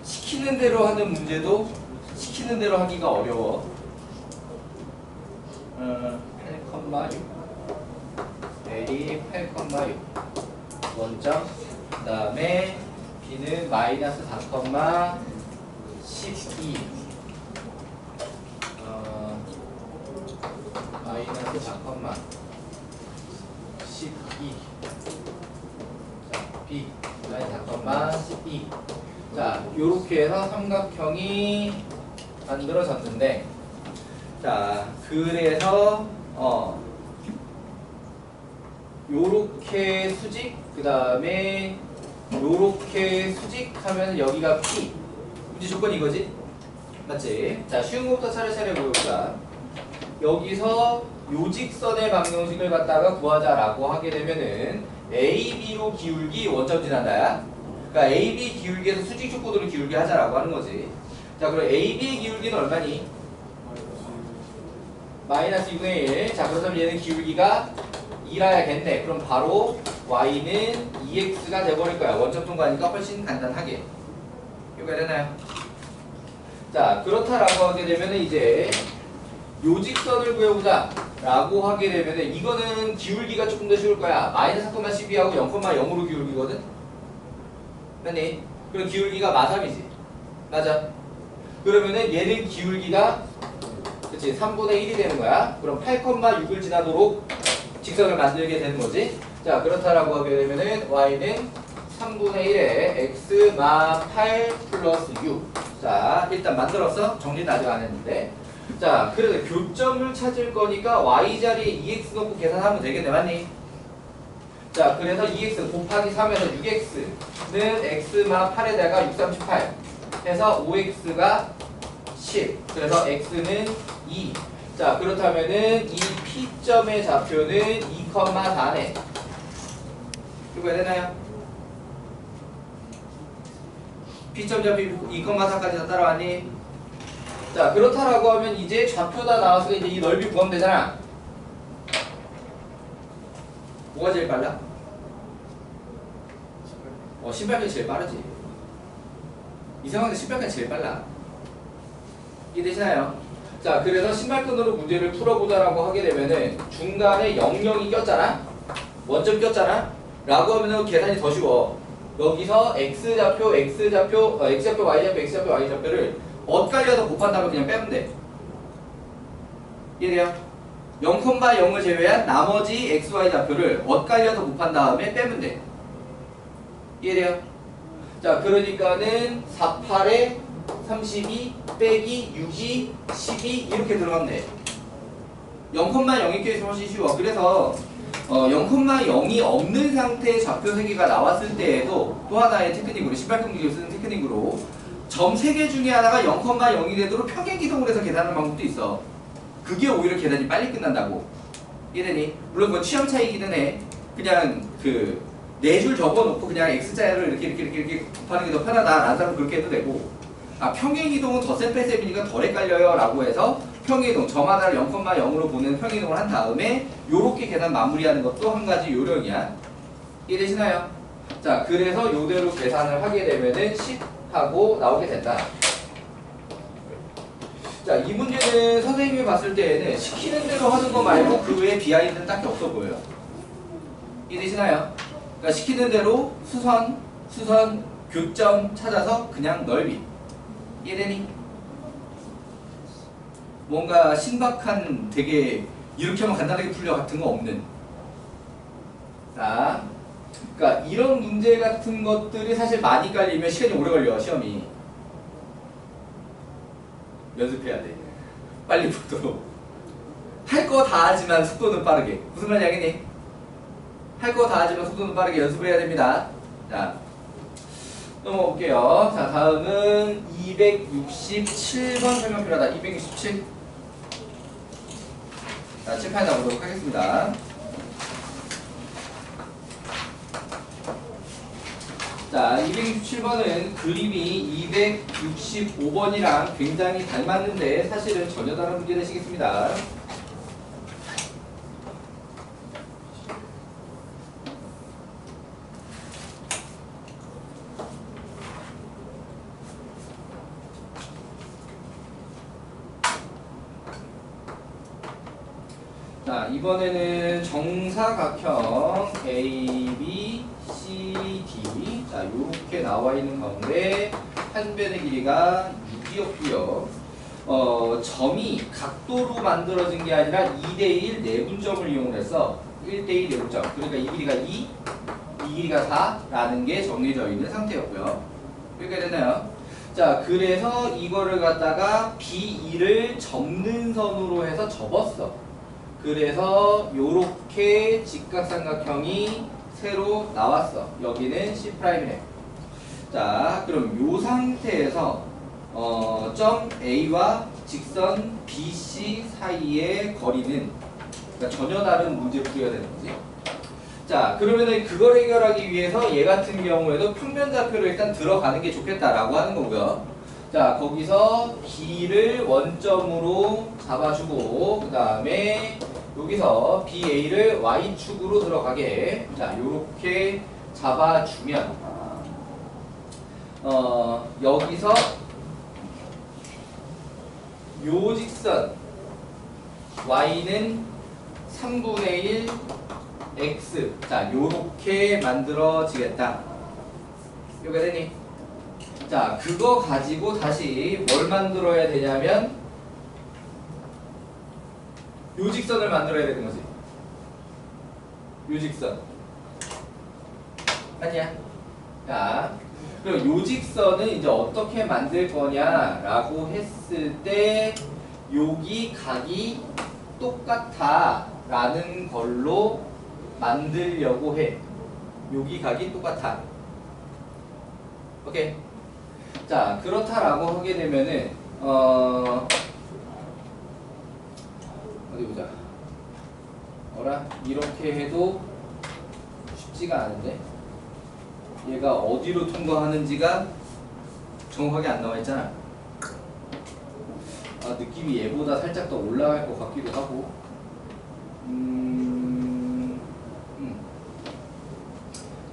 시키는 대로 하는 문제도 시키는 대로 하기가 어려워. 8,6 L이 8,6 원점, 그 다음에 B는 마이너스 4,12 마이너스 4,12 자, B 마이너스 4,12 자, 요렇게 해서 삼각형이 만들어졌는데 자, 그래서 요렇게 수직 그 다음에 요렇게 수직하면 여기가 P 문제 조건이 이거지? 맞지? 자, 쉬운 것부터 차례차례 보여보자. 여기서 요직선의 방정식을 갖다가 구하자라고 하게 되면은 AB로 기울기 원점 지난다야. 그러니까 AB 기울기에서 수직 축구도를 기울기 하자라고 하는 거지. 자, 그럼 AB의 기울기는 얼마니? 마이너스 6분의 1. 자, 그렇다면 얘는 기울기가 2라야겠네. 그럼 바로 y는 2x가 돼버릴 거야. 원점 통과하니까 훨씬 간단하게. 이거 되나요? 자, 그렇다라고 하게 되면은 이제 요직선을 구해보자 라고 하게 되면은 이거는 기울기가 조금 더 쉬울 거야. 마이너스 4,12하고 0,0으로 기울기거든? 맞니? 그럼 기울기가 마삼이지. 맞아. 그러면은 얘는 기울기가 그치 3분의 1이 되는 거야. 그럼 8,6을 지나도록 직선을 만들게 되는 거지. 자, 그렇다라고 하게 되면은 y는 3분의 1에 x 마 8 플러스 6. 자, 일단 만들었어. 정리는 아직 안 했는데. 자, 그래서 교점을 찾을 거니까 y 자리에 2x 넣고 계산하면 되겠네. 맞니? 자, 그래서 2x 곱하기 3에서 6x는 x 마 8에다가 6, 38 해서 5x가 10. 그래서 x는 2. 자, 그렇다면은 이 P점의 좌표는 2,4네. 이거 해야 되나요? P점 좌표 2,4까지 다 따라왔니? 자, 그렇다라고 하면 이제 좌표 다 나왔으니까 이제 이 넓이 구하면 되잖아. 뭐가 제일 빨라? 신발끈이 제일 빠르지. 이 상황에서 신발끈이 제일 빨라. 이해되시나요? 자, 그래서 신발끈으로 문제를 풀어보자라고 하게 되면은 중간에 00이 꼈잖아? 원점 꼈잖아? 라고 하면은 계산이 더 쉬워. 여기서 x좌표, x좌표, x좌표, y좌표, x좌표, y좌표를 엇갈려서 곱한다면 그냥 빼면 돼. 이해돼요? 0,0을 제외한 나머지 x, y 좌표를 엇갈려서 곱한 다음에 빼면 돼. 이해돼요? 자, 그러니까는 48에 32 빼기 6이 12 이렇게 들어가면 돼. 0,0이 껴있으면 훨씬 쉬워. 그래서 0,0이 없는 상태의 좌표 3개가 나왔을 때에도 또 하나의 테크닉으로 신발끈기를 쓰는 테크닉으로 점 3개 중에 하나가 0,0이 되도록 평행이동을 해서 계산하는 방법도 있어. 그게 오히려 계산이 빨리 끝난다고. 이해되니? 물론 그건 취향 차이기는 해. 그냥 그 4줄 적어놓고 그냥 x자를 이렇게 곱하는 게 더 편하다라는 사람은 그렇게 해도 되고, 평행이동은 덧셈 뺄셈이니까 덜 헷갈려요 라고 해서 평행이동 점 하나를 0,0으로 보내는 평행이동을 한 다음에 요렇게 계산 마무리하는 것도 한 가지 요령이야. 이해되시나요? 자, 그래서 요대로 계산을 하게 되면은 10하고 나오게 된다. 자, 이 문제는 선생님이 봤을 때에는 시키는 대로 하는 거 말고 그 외에 비하인드는 딱히 없어 보여요. 이해되시나요? 그러니까 시키는 대로 수선, 교점 찾아서 그냥 넓이. 이해되니? 뭔가 신박한 되게 이렇게 하면 간단하게 풀려 같은 거 없는. 자, 그러니까 이런 문제 같은 것들이 사실 많이 깔리면 시간이 오래 걸려. 시험이 연습해야 돼. 빨리 붙도록. 할 거 다 하지만 속도는 빠르게. 무슨 말인지 알겠니? 할 거 다 하지만 속도는 빠르게 연습을 해야 됩니다. 자, 넘어가 볼게요. 자, 다음은 267번 설명 필요하다. 267. 자, 칠판에 나오도록 하겠습니다. 자, 267번은 그림이 265번이랑 굉장히 닮았는데 사실은 전혀 다른 문제 되시겠습니다. 자, 이번에는 정사각형 A, B, C, D. 자, 요렇게 나와 있는 가운데 한 변의 길이가 6이었고요. 점이 각도로 만들어진 게 아니라 2대1 내분점을 이용해서 1대1 내분점. 그러니까 이 길이가 2, 이 길이가 4라는 게 정해져 있는 상태였고요. 이렇게 되나요? 자, 그래서 이거를 갖다가 B2를 접는 선으로 해서 접었어. 그래서 요렇게 직각삼각형이 새로 나왔어. 여기는 C'이네. 자, 그럼 요 상태에서 점 A와 직선 BC 사이의 거리는, 그러니까 전혀 다른 문제를 풀어야 되는 거지. 자, 그러면은 그걸 해결하기 위해서 얘 같은 경우에도 평면좌표를 일단 들어가는 게 좋겠다라고 하는 거고요. 자, 거기서 B를 원점으로 잡아주고 그 다음에 여기서 BA를 Y축으로 들어가게, 자, 요렇게 잡아주면 여기서 요 직선 Y는 3분의 1 X, 자, 요렇게 만들어지겠다. 요게 되니? 자, 그거 가지고 다시 뭘 만들어야 되냐면 요 직선을 만들어야 되는 거지. 요 직선. 아니야? 자, 그럼 요 직선은 이제 어떻게 만들 거냐라고 했을 때 여기 각이 똑같아 라는 걸로 만들려고 해. 여기 각이 똑같아. 오케이? 자, 그렇다라고 하게 되면은 어디 보자. 이렇게 해도 쉽지가 않은데 얘가 어디로 통과하는지가 정확하게 안 나와 있잖아. 느낌이 얘보다 살짝 더 올라갈 것 같기도 하고.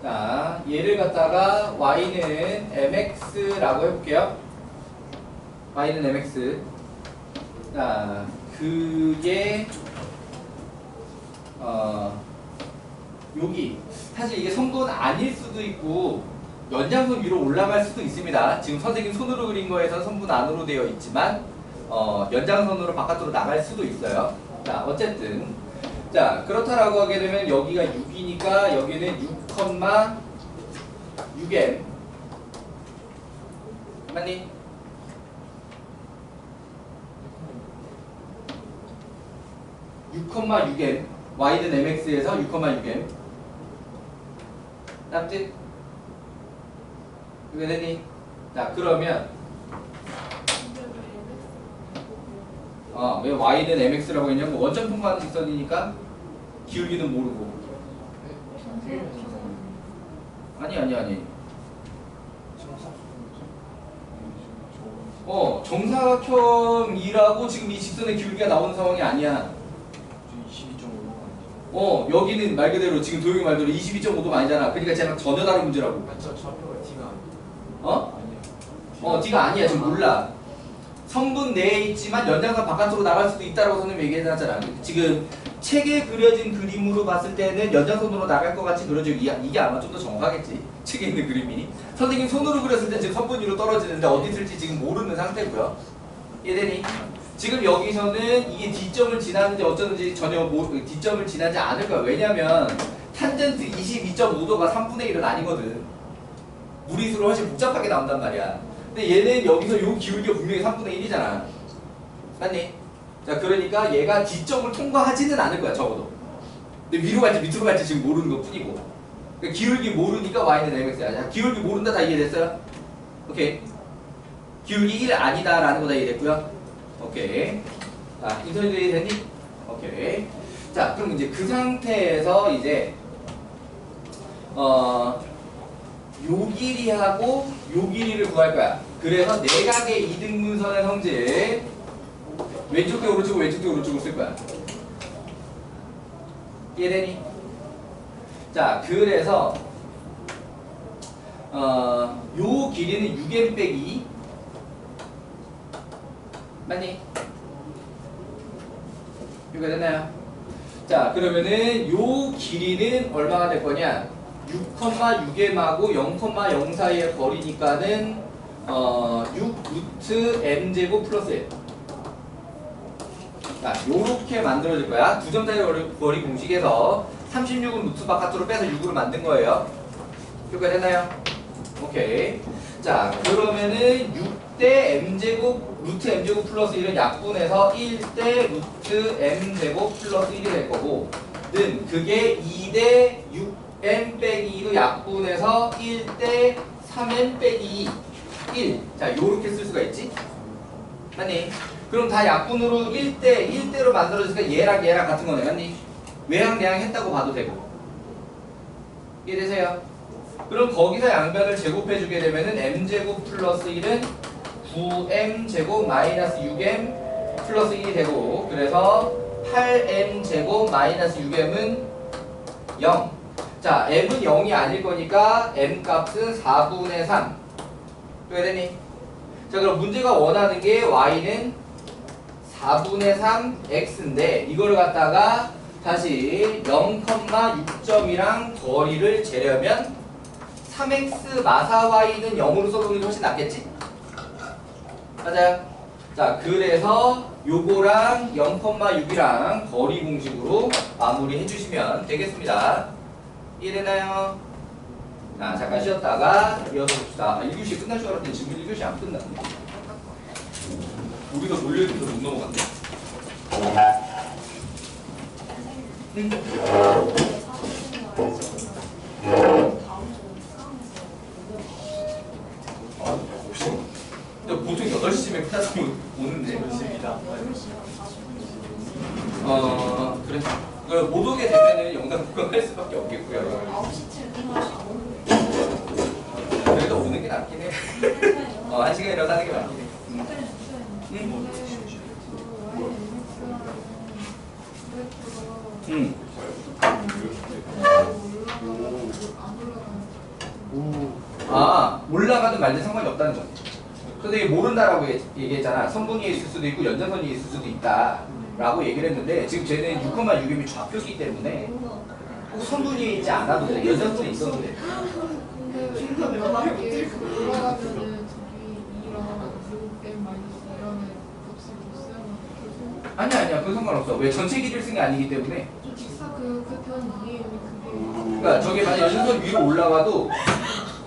자, 얘를 갖다가 y는 mx라고 해볼게요. y는 mx. 자, 그게 여기 사실 이게 선분 아닐 수도 있고 연장선 위로 올라갈 수도 있습니다. 지금 선생님 손으로 그린 거에선 선분 안으로 되어 있지만 연장선으로 바깥으로 나갈 수도 있어요. 자, 어쨌든 자, 그렇다라고 하게 되면 여기가 6이니까 여기는 6,6m 맞니? (6,6m) y는 mx에서 6,6m 맞지? 이게 되니? 자, 그러면 왜 y는 mx라고 했냐면 원점 통과하는 직선이니까 기울기는 모르고. 아니. 정사각형이라고 지금 이 직선의 기울기가 나오는 상황이 아니야. 22.5도 여기는 말 그대로 지금 도영이 말대로 22.5도 아니잖아. 그러니까 쟤랑 전혀 다른 문제라고. 맞죠? 좌표가 D가 D가 아니야. 지금 몰라. 성분 내에 있지만 연장선 바깥으로 나갈 수도 있다라고 선생님이 얘기해놨잖아. 지금 책에 그려진 그림으로 봤을 때는 연장선으로 나갈 것 같이 그려져. 이게 아마 좀 더 정확하겠지. 책에 있는 그림이. 선생님 손으로 그렸을 때 지금 선분 위로 떨어지는데 어디 있을지 지금 모르는 상태고요. 이해되니? 지금 여기서는 이게 D점을 지나는지 어쩌는지 전혀 D점을 지나지 않을 거야. 왜냐면 탄젠트 22.5도가 3분의 1은 아니거든. 무리수로 훨씬 복잡하게 나온단 말이야. 근데 얘는 여기서 요 기울기가 분명히 3분의 1이잖아. 맞니? 자, 그러니까 얘가 D점을 통과하지는 않을 거야, 적어도. 근데 위로 갈지 밑으로 갈지 지금 모르는 것 뿐이고. 그러니까 기울기 모르니까 y는 mx야. 자, 기울기 모른다 다 이해됐어요? 오케이. 기울기 1 아니다 라는 거 다 이해됐고요. 오케이. 자, 인터넷 이해됐니? 오케이. 자, 그럼 이제 그 상태에서 이제 요 길이하고 요 길이를 구할 거야. 그래서 내각의 이등분선의 성질 왼쪽 대 오른쪽 왼쪽 대 오른쪽으로 쓸 거야. 이해되니? 자, 그래서 요 길이는 6m 빼기 맞니? 이거 됐나요? 자, 그러면은 요 길이는 얼마가 될 거냐? 6,6m하고 0,0 사이의 거리니까는 6 루트 m제곱 플러스 1. 자, 요렇게 만들어질 거야. 2점짜리 거리 공식에서 36은 루트 바깥으로 빼서 6으로 만든 거예요. 여기까지 됐나요? 오케이. 자, 그러면은 6대 m제곱 루트 m제곱 플러스 1은 약분해서 1대 루트 m제곱 플러스 1이 될 거고 는 그게 2대 6m 빼기 2도 약분해서 1대 3m 빼기 1. 자, 요렇게 쓸 수가 있지? 맞니? 그럼 다 약분으로 1대로 만들어지니까 얘랑 같은 거네. 맞니? 외항 내항 했다고 봐도 되고. 이해되세요? 그럼 거기서 양변을 제곱해주게 되면은 m제곱 플러스 1은 9m제곱 마이너스 6m 플러스 1이 되고 그래서 8m제곱 마이너스 6m은 0. 자, m은 0이 아닐 거니까 m 값은 4분의 3. 왜 되니? 자, 그럼 문제가 원하는 게 y는 4분의 3 x인데 이걸 갖다가 다시 0,6점이랑 거리를 재려면 3x 마사 y는 0으로 써보는 게 훨씬 낫겠지? 맞아요? 자, 그래서 요거랑 0,6이랑 거리 공식으로 마무리 해주시면 되겠습니다. 이해되나요? 자, 잠깐 쉬었다가 이어서 봅시다. 1교시 끝날 줄 알았더니 지금 1교시 안 끝났네. 우리가 몰려있는데 못 넘어갔네. 보통 8시쯤에 클래스 오는데 그래. 못 오게 되면은 영상 녹음할 수밖에 없겠고요. 9시쯤 그래도 오는 게 낫긴 해. 1시간이라도 하는 게 낫긴 해. 올라가든 말든 상관이 없다는 거지. 근데 모른다라고 얘기했잖아. 선분위에 있을 수도 있고 연장선위에 있을 수도 있다 라고 얘기를 했는데 지금 쟤는 6,6m이 좌표기 때문에 꼭 선분위에 있지 않아도 돼. 연장선에 있어도 돼. 근데 만약에 올라가면은 저기 2랑 6m 마이너스 2라는 값을 못 쓰면 아니야. 그건 상관없어. 왜 전체 길이를 쓴 게 아니기 때문에. 저 직사 그편 이해요. 그게 그러니까 저게 만약 연장선 위로 올라가도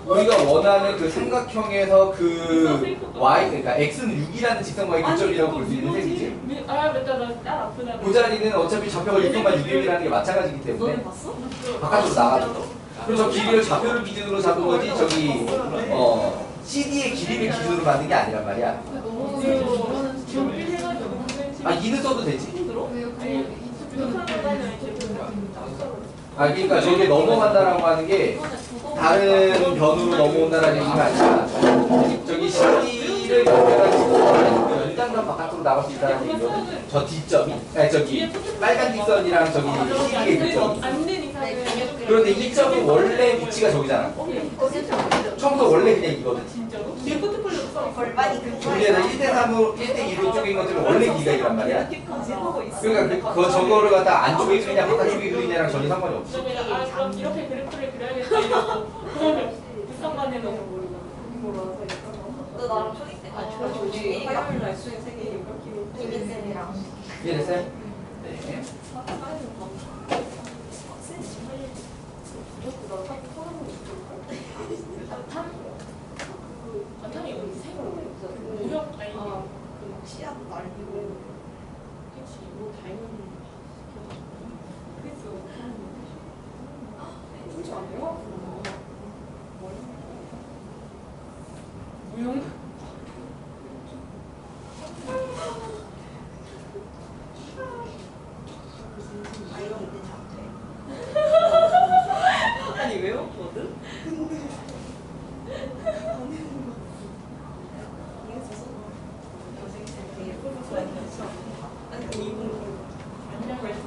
우리가 원하는 그 삼각형에서 그 y, 그러니까 x는 6이라는 직선 y 교점이라고 볼 수 있는 셈이지. 아, 맞다. 나딸 아프다. 그 자리는 어차피 좌표가 6,6이라는 게 마찬가지이기 때문에 너네 봤어? 바깥으로 나가죠. 그럼 저 길이를 좌표를 기준으로 잡은 거지 저기 CD의 길이를 기준으로 만든 게 아니란 말이야. 넘어가서 네. 이거는 지금 해가지고 아 2는 써도 되지. 힘들어? 왜요? 아니, 그 이렇게 이쪽은 하다니까 이렇게 아 그러니까 저게 넘어간다라고 하는 게 다른 변으로 넘어온다라는 얘기가 아니라 저기 CD를 연결한 직선이 연장선 바깥으로 나갈 수 있다는 얘기거든. 저 D점이 아니 저기 빨간 뒷선이랑 저기 CD의 뒷점이. 안 되니까. 그런데 이 점이 원래 위치가 저기잖아. 처음부터 원래 그냥 이거든. 진짜로? 뒤에 포트폴리오 써. 골반이 그 저기에다 1대3으로 1대2로 쪼갠 것들은 원래 길이가 이란 말이야. 하고 있어. 그러니까 저거를 갖다 안쪽에 그리냐 바깥쪽에 그리냐랑 전혀 상관이 없어. 그럼 이렇게 그래프를 그려야겠다 이러고 그러면 불쌍만해서 모르고 너 나랑 초딩 때 같이 화요일 날 수행 세계 이렇게 이민쌤이랑 이해됐어요? 네. 아탄이 우리 생각 무역 아니 시합 날리고 무용 아 이거 근데 잡대. 아니 외웠거든? 근데 이거 써서 교생생 되게 꿀꿀했어. 아니 그 이분 안녕 그랬어.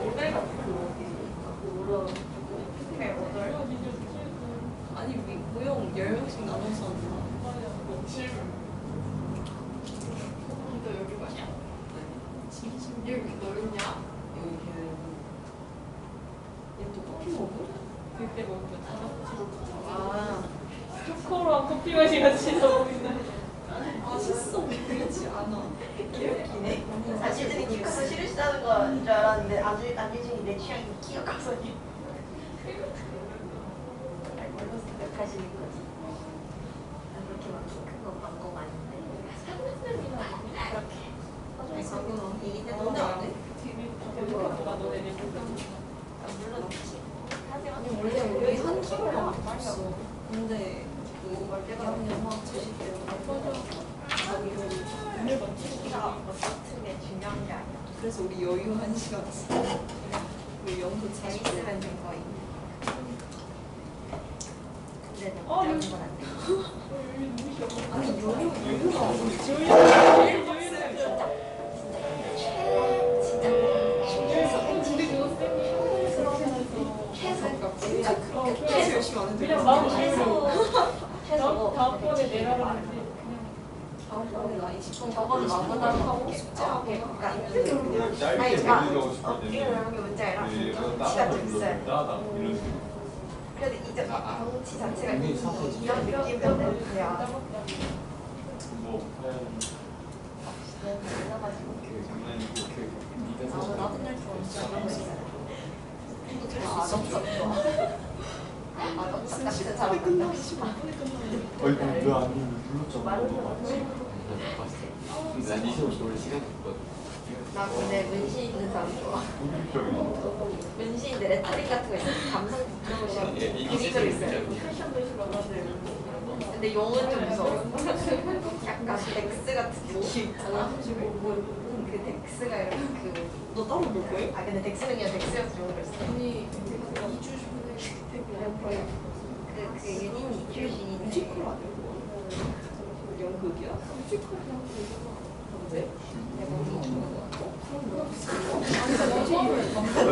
오늘 같은 거 뭐라 회 오늘 아니 무용 10명씩 나눠서 너 여기 마냐? 여기 넓냐? 여기 걔는 얘또 커피 먹어? 그때 먹으면 아 초코랑 커피 맛이 같이 나오는데 맛있어 보이지 않아. 개웃기네. 자신들이 기가서 싫으시다는 건 줄 알았는데 안유진이 내 취향이 기억가서 알고서 생각하시는 거지. 난 그렇게 막 큰거 광고 많은데 그렇게 아니 방금 얘기 때 너네 안 해? 누가 너네 내고 물론 없지. 하지만 아니 원래 우리 한 키로랑 안 빨렸어. 근데 그 월대가 영화 제시 때문에 오늘 맞지? 키가 같은 게 중요한 게 아니야. 그래서 우리 여유 1시간 우리 연구 재밌으면 된 거임. 근데 어, 너무 짧은 건안 돼. 아니 여유가 아니지. 진짜 최소 진짜 그렇게 계속 열심히 안 해도 그냥 마음 최소 다음번에 내라는데 다음번에 나 20분 저건 마무리하고 숙제하고 그러니까 짧게 아니, 제가 보내려고 싶을 때는 이런 게 문제 아니라 이거 덩치가 따다 좀 불러 있어요. 따다 이런 식으로. 그래도 이제 덩치 자체가 이미 사서 이런 느낌이면 돼야 뭐 그래가지고 그 장난이고 그 네가 나도 나도 날 좋아하지. 아동성 좋아. 아동성 같은 사람 만나고 싶어. 어이구 왜안 불렀잖아. 난 이승을 좋을 시간이 없거든. 나 근데 문신 있는 사람 좋아. 문신인데 레터링 같은 거 있어. 감성 들고 싶어. 예, 이 이미지로 있어요. 진짜 패션도 싫어가지고. 근데 용은 좀 무서워. 약간 덱스 같은 느낌 있잖아. 그 덱스가 이렇게 너 따로 볼 거야? 아 근데 덱스는 그냥 덱스여서 좋은 걸 수도 있어. 아니 2주 전에 그 유닛 출신이 뮤지컬 아니야? 연극이야? 네?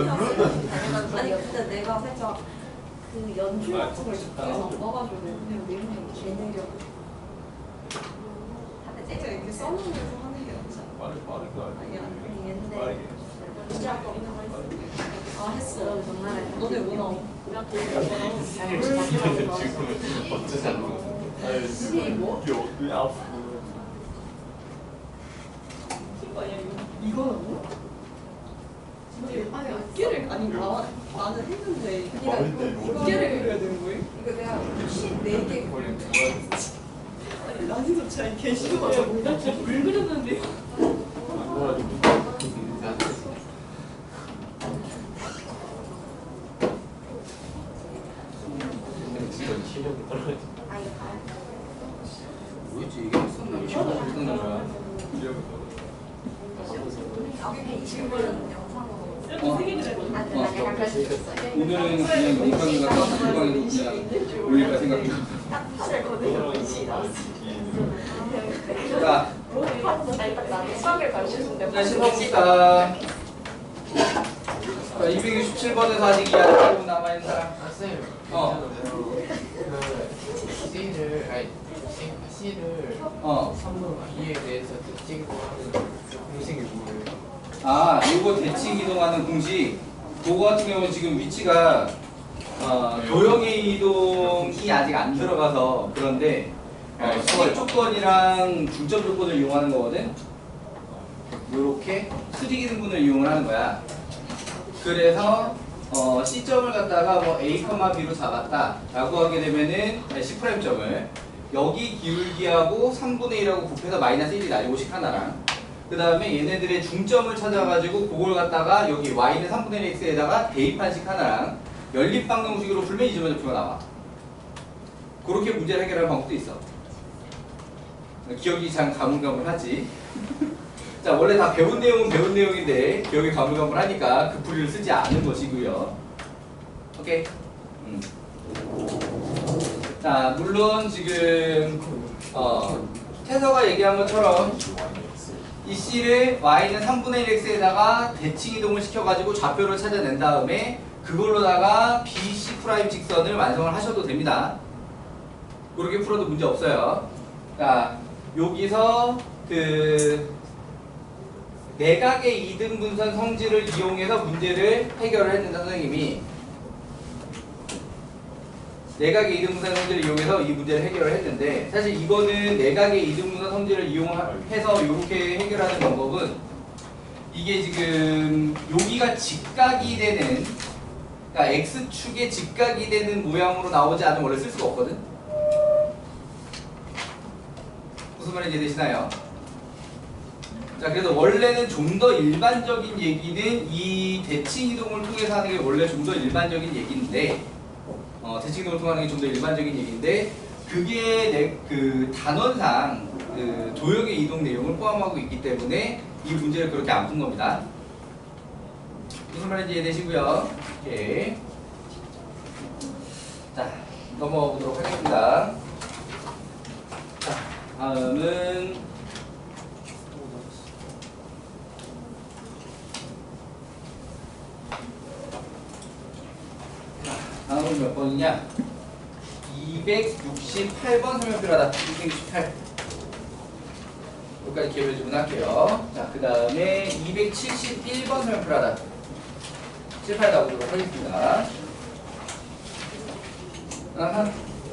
아니 근데 내가 살짝 그 연출 같은 걸 그래서 안 봐가지고 그냥 내용이 예능력 다들 진짜 쟤 이렇게 써놓으면서 하는 게 낫지 않아? 빠르게 아니야 옛날 빠르게. 아 했어. 정말 너네 뭐 나와? 사실 지금은 어쩌지 않는 거. 이게 뭐? 이게 아프. 이거라고? 아니 어깨를 아니 나는 했는데 말을 때 어깨를 그려야 되는 거예요? 이거 내가 4개 원래 뭐야? 아니 난이도 잘 계시더라고. 나 진짜 물 그렸는데 지금 실력이 떨어져. 아니 뭐였지 이게 무슨 무슨 거야? 이렇게 20분 영상으로 이렇게 세 개를 해야 안 돼. 내가 그럴 수 있어. 오늘은 그냥 영상이가 영상으로 그냥 올릴까 생각 중. 딱 팔을 거들어 보이지 나왔어. 자, 딱 나도 수학을 가르쳐준대. 자 신봅시다. 자, 267번에서 아직 이해하지 못하고 남아있는 사람. 아 쌤. 어. 그 C를 아니 C를 3번 B에 대해서 특징으로 하는 공식이 뭐예요? 아, 이거 대칭 이동하는 공식. 그거 같은 경우는 지금 위치가 도형의 이동이 아직 안 들어가서 그런데 수직 조건이랑 중점 조건을 이용하는 거거든. 요렇게 수직 이등분을 이용을 하는 거야. 그래서 C점을 갖다가 뭐 A, B로 잡았다라고 하게 되면은 C'점을 여기 기울기하고 3분의 1하고 곱해서 마이너스 1이 나죠. 오식 하나랑. 그 다음에 얘네들의 중점을 찾아가지고 그걸 갖다가 여기 y는 3분의 1 x에다가 대입한식 하나랑 연립방정식으로 풀면 이 점의 좌표가 나와. 그렇게 문제를 해결하는 방법도 있어. 기억이 참 가물가물하지. 자, 원래 다 배운 내용은 배운 내용인데 기억이 가물가물하니까 그 풀이를 쓰지 않은 것이고요. 오케이. 자, 물론 지금 태서가 얘기한 것처럼 이 C를 y는 3분의 1x에다가 대칭 이동을 시켜가지고 좌표를 찾아낸 다음에 그걸로다가 BC 프라임 직선을 완성을 하셔도 됩니다. 그렇게 풀어도 문제 없어요. 자, 여기서 그 내각의 이등분선 성질을 이용해서 문제를 해결을 했는데 선생님이 내각의 이등분선 성질을 이용해서 이 문제를 해결을 했는데 사실 이거는 내각의 이등분선 성질을 이용해서 이렇게 해결하는 방법은 이게 지금 여기가 직각이 되는 그러니까 x축에 직각이 되는 모양으로 나오지 않으면 원래 쓸 수가 없거든. 무슨 말인지 이해되시나요? 자, 그래서 원래는 좀 더 일반적인 얘기는 이 대칭 이동을 통해서 하는 게 원래 좀 더 일반적인 얘기인데 대칭 이동을 통하는 게 좀 더 일반적인 얘기인데 그게 그 단원상 그 도형의 이동 내용을 포함하고 있기 때문에 이 문제를 그렇게 안 푼 겁니다. 무슨 말인지 이해되시고요. 오케이. 자, 넘어가 보도록 하겠습니다. 자, 다음은 다음은 몇 번이냐? 268번 설명 필요하다. 268. 여기까지 기회를 주문할게요. 자, 그 다음에 271번 설명 필요하다. 78 나오도록 하겠습니다.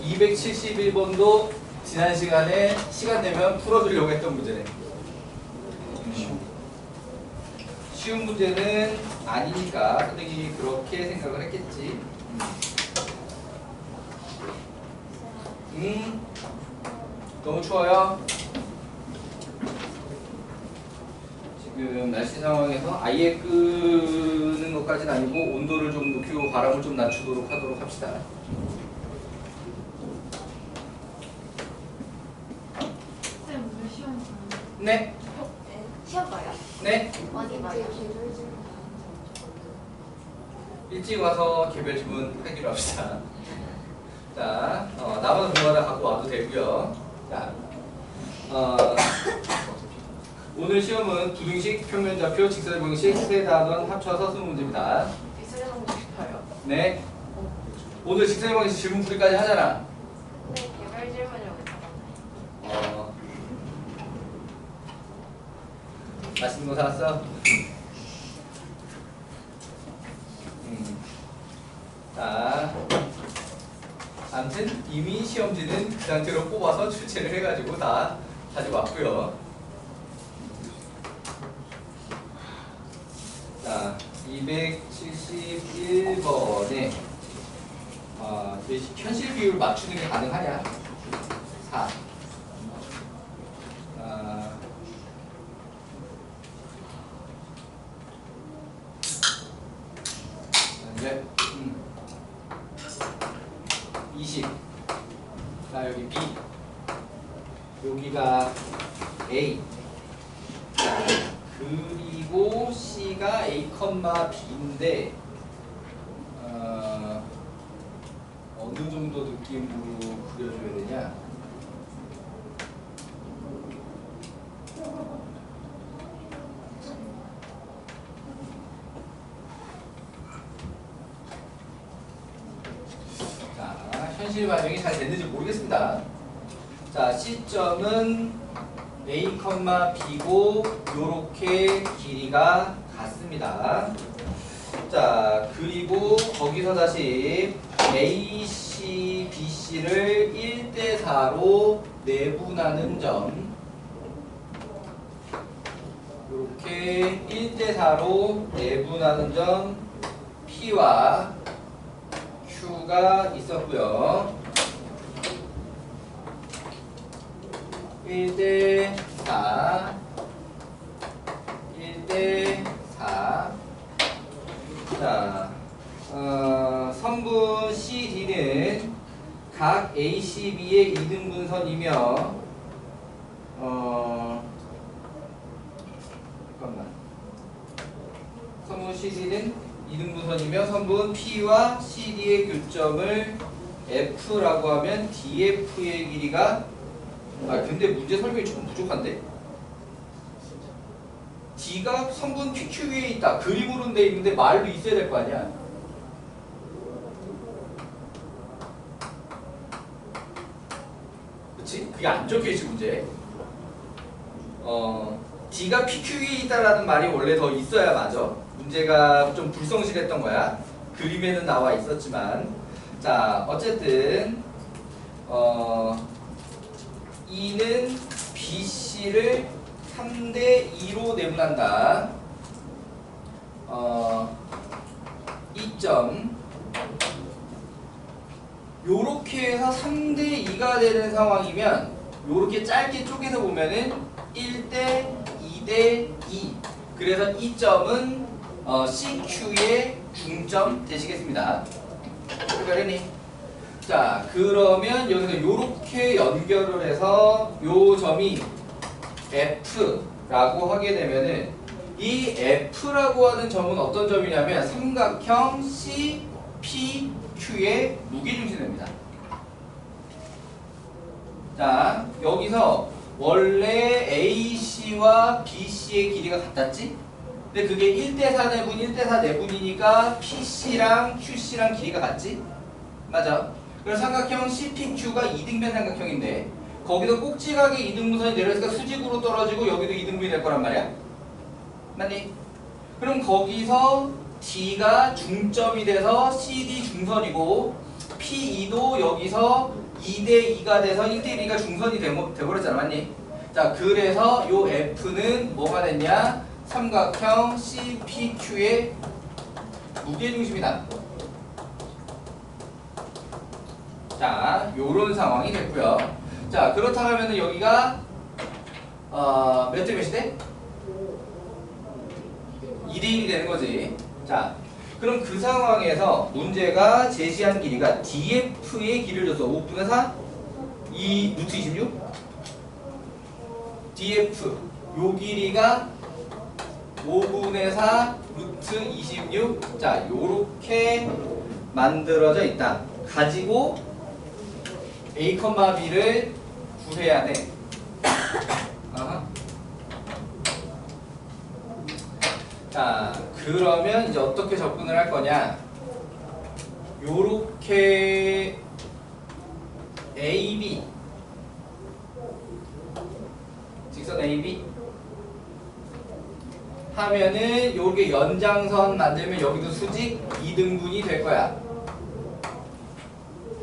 271번도 지난 시간에 시간 되면 풀어주려고 했던 문제네. 쉬운 문제는 아니니까 선생님이 그렇게 생각을 했겠지. 너무 추워요. 지금 날씨 상황에서 아예 끄는 것까지는 아니고 온도를 좀 높이고 바람을 좀 낮추도록 하도록 합시다. 쌤 오늘 시험 네? 시험 봐요? 네? 많이 봐요. 일찍 와서 개별 주문 하기로 합시다. 자, 남아서 동화다 갖고 와도 되고요. 자, 오늘 시험은 부등식, 평면좌표, 직선방식 세 단원 합쳐서 20문제입니다. 비슷한 거 싶어요. 네. 오늘 직선방식 질문풀이까지 하잖아. 네, 개별 질문이라고 했잖아요. 맛있는 거 사왔어? 자, 아무튼 이미 시험지는 그 상태로 뽑아서 출제를 해가지고 다 가지고 왔고요. 자, 271번에 현실 비율 맞추는 게 가능하냐? 4. 이제 20. 자, 여기 B. 여기가 A. 자, 그리고 C가 A, B인데 어느 정도 느낌으로 그려줘야 되냐? 현실 반영이 잘 됐는지 모르겠습니다. 자, C점은 A, B고 요렇게 길이가 같습니다. 자, 그리고 거기서 다시 AC, BC를 1대4로 내분하는 점 요렇게 1대4로 내분하는 점 P와 Q가 있었고요. 1대4 자, 선분 CD는 각 ACB의 이등분선이며 잠깐만. 선분 CD는 이등분선이며 선분 P와 CD의 교점을 F라고 하면 DF의 길이가 근데 문제 설명이 조금 부족한데? D가 선분 PQ 위에 있다. 그림으로는 돼 있는데 말도 있어야 될 거 아니야. 그치? 그게 안 적혀있지 문제. D가 PQ 위에 있다라는 말이 원래 더 있어야 맞아. 문제가 좀 불성실했던 거야. 그림에는 나와 있었지만. 자, 어쨌든 E는 BC를 3대2로 내분한다. 이 점 요렇게 해서 3대2가 되는 상황이면 요렇게 짧게 쪼개서 보면은 1대 2대 2. 그래서 이 점은 CQ의 중점 되시겠습니다. 그러니 자, 그러면 여기서 요렇게 연결을 해서 요 점이 F라고 하게 되면은 이 F라고 하는 점은 어떤 점이냐면 삼각형 CPQ의 무게중심입니다. 자, 여기서 원래 AC와 BC의 길이가 같았지? 근데 그게 1대4 내분, 1대4 내분이니까 PC랑 QC랑 길이가 같지? 맞아. 그래서 삼각형 CPQ가 이등변 삼각형인데 거기서 꼭지각의 이등분선이 내려있으니까 수직으로 떨어지고 여기도 이등분이 될 거란 말이야. 맞니? 그럼 거기서 D가 중점이 돼서 CD 중선이고 P2도 여기서 2대2가 돼서 1대1가 중선이 돼버렸잖아. 맞니? 자, 그래서 요 F는 뭐가 됐냐? 삼각형 CPQ의 무게중심이다. 자, 요런 상황이 됐고요. 자, 그렇다면 여기가 몇 대 몇이 돼? 2대1이 되는 거지. 자, 그럼 그 상황에서 문제가 제시한 길이가 DF의 길이를 줬어. 5분의 4? 2 루트 26? DF 요 길이가 5분의 4 루트 26. 자, 요렇게 만들어져 있다. 가지고 A, B를 구해야 돼. 자, 그러면 이제 어떻게 접근을 할 거냐? 요렇게 AB 직선 AB 하면은 요렇게 연장선 만들면 여기도 수직 2등분이 될 거야.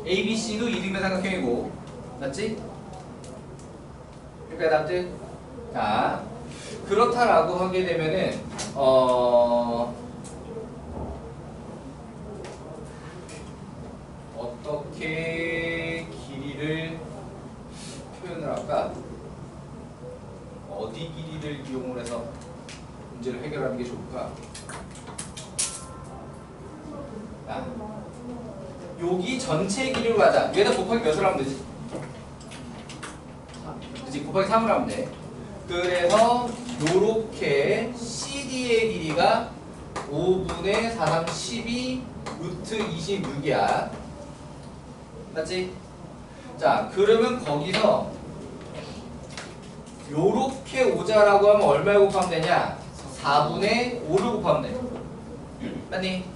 ABC도 2등변 삼각형이고, 맞지? 여기까지 답들? 자, 그렇다라고 하게 되면은 어떻게 길이를 표현을 할까? 어디 길이를 이용을 해서 문제를 해결하는 게 좋을까? 자, 여기 전체 길이로 가자. 여기다 곱하기 몇을 하면 되지? 그치? 곱하기 3을 하면 돼. 그래서 요렇게 CD의 길이가 5분의 4, 3, 12 루트 26이야. 맞지? 자, 그러면 거기서 요렇게 오자라고 하면 얼마에 곱하면 되냐? 4분의 5를 곱하면 돼. 맞니?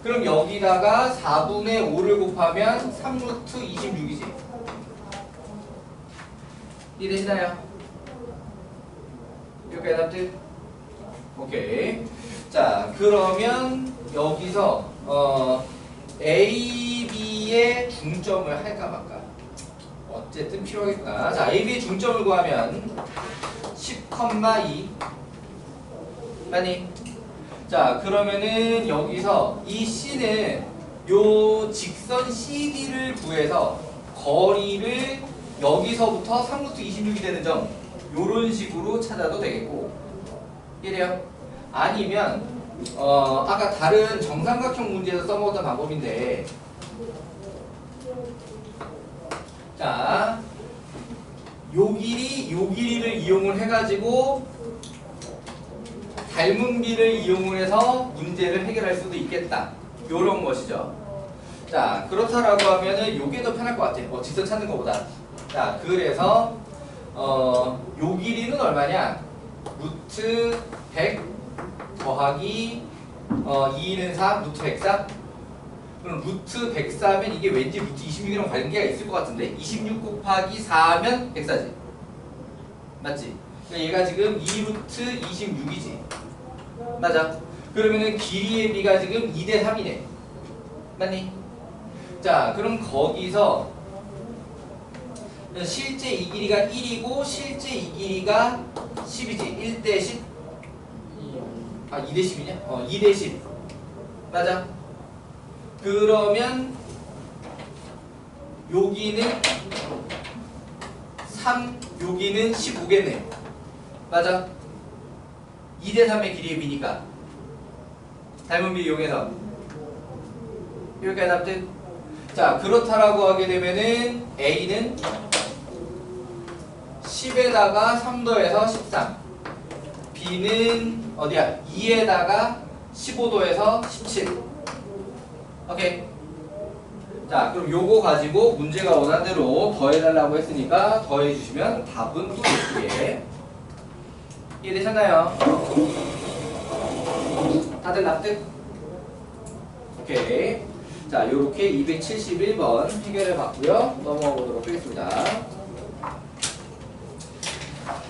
그럼 여기다가 4분의 5를 곱하면 3루트 26이지. 이해되시나요? 여기까지 답들? 오케이. 자, 그러면 여기서 A, B의 중점을 할까 말까? 어쨌든 필요하겠구나. 자, A, B의 중점을 구하면 10,2 맞니? 자, 그러면은 여기서 이 C는 요 직선 CD를 구해서 거리를 여기서부터 3루트 26이 되는 점 요런 식으로 찾아도 되겠고, 이래요. 아니면 아까 다른 정삼각형 문제에서 써먹었던 방법인데, 자, 요 길이를 이용을 해가지고 닮은 비를 이용을 해서 문제를 해결할 수도 있겠다. 요런 것이죠. 자, 그렇다라고 하면은 요게 더 편할 것 같아. 직선 찾는 것보다. 자, 그래서 요 길이는 얼마냐? 루트 100 더하기 2는 3, 루트 104. 그럼 루트 104면 이게 왠지 루트 26이랑 관계가 있을 것 같은데 26 곱하기 4면 104지. 맞지? 그러니까 얘가 지금 2루트 26이지. 맞아. 그러면은 길이의 비가 지금 2대 3이네. 맞니? 자, 그럼 거기서 실제 이 길이가 1이고 실제 이 길이가 10이지. 1대 10? 아, 2대 10이냐? 2대 10. 맞아. 그러면 여기는 3, 여기는 15겠네. 맞아. 2대 3의 길이의 비니까 닮은 비 이용해서 여기까지 답된. 자, 그렇다라고 하게 되면은 A는 10에다가 3 더해서 13, B는 어디야? 2에다가 15 더해서 17. 오케이. 자, 그럼 요거 가지고 문제가 원하는 대로 더해달라고 했으니까 더해주시면 답은 또 예쁘게. 이해되셨나요? 다들 납득? 오케이. 자, 요렇게 271번 해결해 봤고요. 넘어가 보도록 하겠습니다.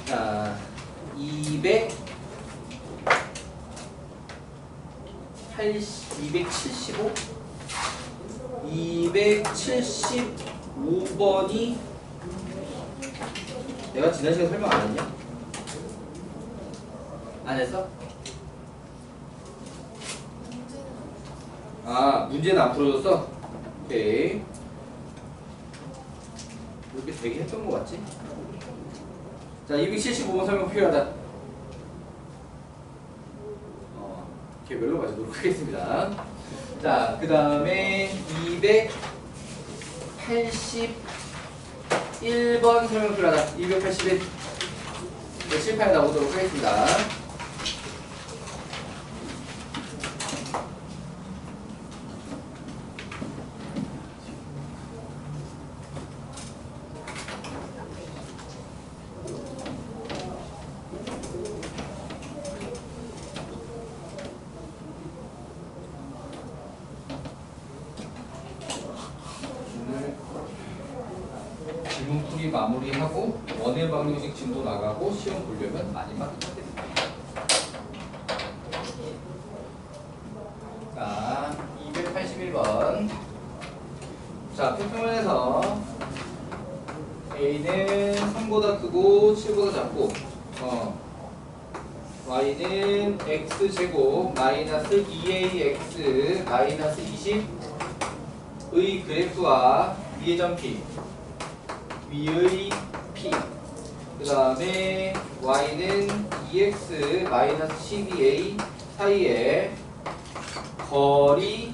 자, 275? 275번이 내가 지난 시간에 설명 안 했냐? 안 했어? 아, 문제는 안 풀어줬어? 오케이. 이렇게 되게 했던 거 같지? 자, 275번 설명 필요하다. 개별로 마치도록 하겠습니다. 자, 그 다음에 281번 설명 필요하다. 281. 네, 실패에 나오도록 하겠습니다. 질문풀이 마무리하고 원의 방정식 진도 나가고 시험 보려면 마지막 해야 됩니다. 자, 281번. 자, 표표면에서 A는 3보다 크고 7보다 작고 Y는 X제곱 마이너스 2AX 마이너스 20의 그래프와 위의 점 P 위의 P, 그 다음에 Y는 2X 마이너스 12A 사이에 거리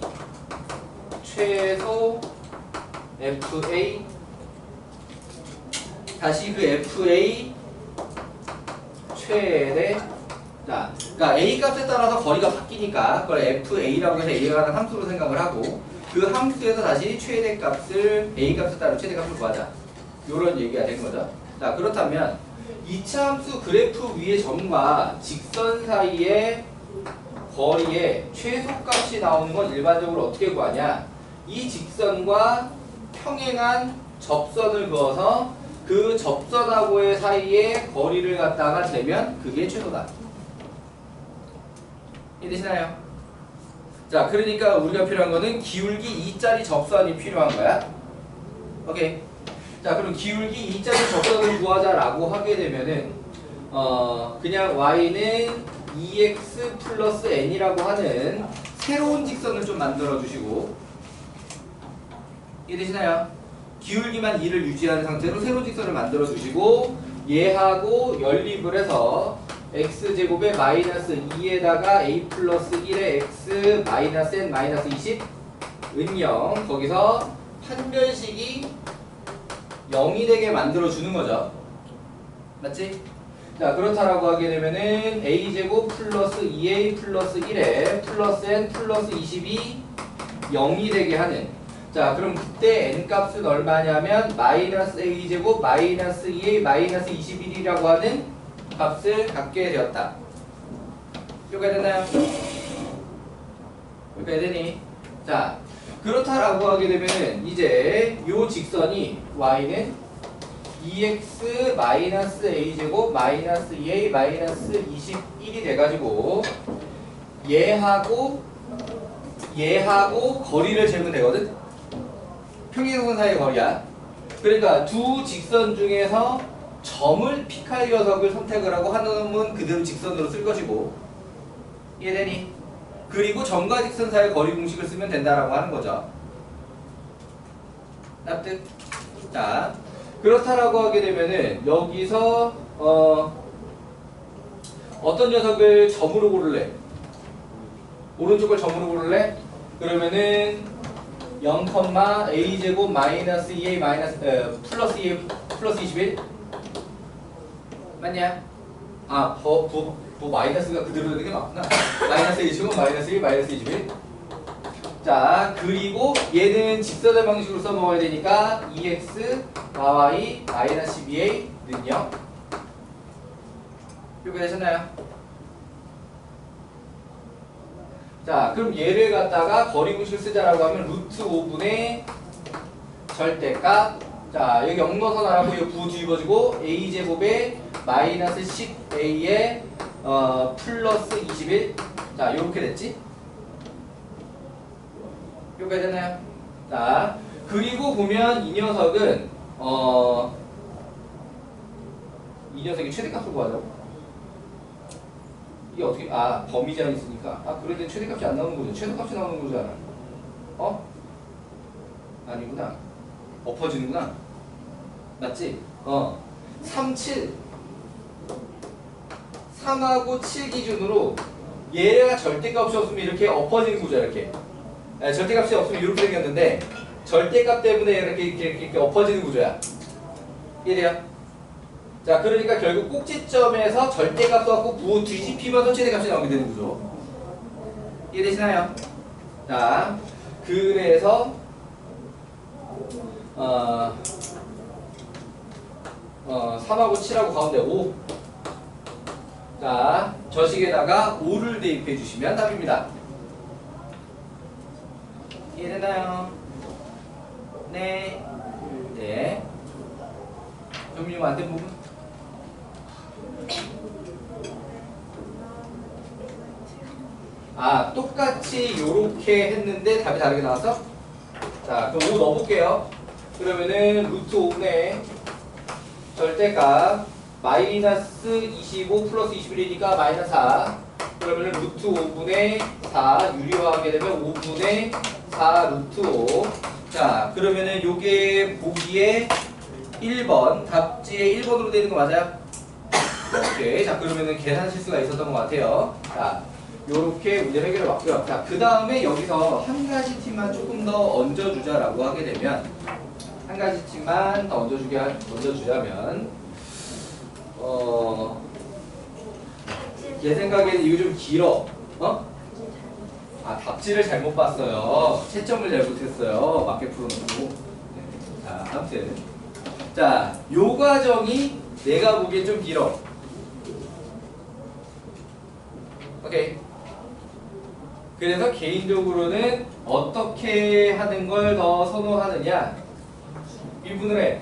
최소 FA, 다시 그 FA 최대. 자, 그러니까 A 값에 따라서 거리가 바뀌니까 그걸 FA라고 해서 A가 하는 함수로 생각을 하고 그 함수에서 다시 최대 값을 A 값에 따라 최대 값을 구하자. 요런 얘기가 된 거죠. 자, 그렇다면 2차 함수 그래프 위의 점과 직선 사이의 거리의 최소값이 나오는 건 일반적으로 어떻게 구하냐? 이 직선과 평행한 접선을 그어서 그 접선하고의 사이의 거리를 갖다가 재면 그게 최소다. 이해되시나요? 자, 그러니까 우리가 필요한 거는 기울기 2짜리 접선이 필요한 거야. 오케이. 자, 그럼 기울기 2짜리 접선을 구하자라고 하게 되면은 그냥 y는 2x 플러스 n이라고 하는 새로운 직선을 좀 만들어 주시고, 이해되시나요? 기울기만 2를 유지하는 상태로 새로운 직선을 만들어 주시고 얘하고 연립을 해서 x제곱에 마이너스 2에다가 a 플러스 1의 x 마이너스 n 마이너스 20 은영 거기서 판별식이 0이 되게 만들어주는 거죠. 맞지? 자 그렇다라고 하게 되면은 a제곱 플러스 2a 플러스 1에 플러스 n 플러스 20이 0이 되게 하는 자 그럼 그때 n 값은 얼마냐면 마이너스 a제곱 마이너스 2a 마이너스 21이라고 하는 값을 갖게 되었다. 이해가 되나요? 이해가 되니? 자 그렇다라고 하게 되면은 이제 요 직선이 y는 2x 마이너스 a제곱 마이너스 2a 마이너스 21이 돼가지고 얘하고 거리를 재면 되거든? 평행선 사이의 거리야. 그러니까 두 직선 중에서 점을 픽할 녀석을 선택을 하고 한 놈은 그대로 직선으로 쓸 것이고 이해되니? 그리고 점과 직선 사이의 거리 공식을 쓰면 된다라고 하는 거죠. 납득? 자, 그렇다라고 하게 되면은 여기서 어떤 녀석을 점으로 고를래? 오른쪽을 점으로 고를래? 그러면은 0, a제곱 마이너스 2a 마이너스 플러스 2a 플러스 21 맞냐? 아, 마이너스가 그대로 되는 게 맞구나. 마이너스 2제곱 마이너스 1 마이너스 21 자 그리고 얘는 직선의 방식으로 써먹어야 되니까 2x y 마이너스 12a 는요 이렇게 되셨나요? 자 그럼 얘를 갖다가 거리 공식을 쓰자라고 하면 루트 5분의 절대값 자 여기 0 넣어서 나라고 이거 부 뒤집어지고 a제곱에 마이너스 10a에 플러스 21 자 요렇게 됐지? 여기까지 됐나요? 자 그리고 보면 이 녀석은 이 녀석이 최대값을 구하자고? 이게 어떻게 범위 제한 있으니까 그래도 최대값이 안 나오는 거죠. 최소값이 나오는 거잖아. 아니구나. 엎어지는구나. 맞지? 3, 7 3하고 7 기준으로 얘가 절대값이 없으면 이렇게 엎어지는 거죠. 이렇게 절대값이 없으면 이렇게 생겼는데 절대값 때문에 이렇게 엎어지는 구조야. 이해돼요? 자 그러니까 결국 꼭지점에서 절대값 갖고 부호 뒤집히면서 최대값이 나오게 되는 구조. 이해되시나요? 자 그래서 3하고 7하고 가운데 5 자 저식에다가 5를 대입해 주시면 답입니다. 이해되나요? 네. 네. 점유 안 된 부분? 똑같이 요렇게 했는데 답이 다르게 나왔어? 자, 그럼 5 넣어볼게요. 그러면은 루트 5분의 절대값 마이너스 25 플러스 21이니까 마이너스 4 그러면은 루트 5분의 4 유리화하게 되면 5분의 4 루트 5 자 그러면은 요게 보기에 1번 답지에 1번으로 되는 거 맞아요? 오케이 자 그러면은 계산 실수가 있었던 것 같아요. 자 요렇게 문제 해결해 봤고요. 자 그 다음에 여기서 한 가지 팀만 조금 더 얹어주자라고 하게 되면 한 가지 팀만 더 얹어주자면 제 생각에는 이거 좀 길어. 답지를 잘못 봤어요. 채점을 잘못했어요. 맞게 풀어놓고. 자, 아무튼. 자, 요 과정이 내가 보기엔 좀 길어. 오케이. 그래서 개인적으로는 어떻게 하는 걸 더 선호하느냐? 미분을 해.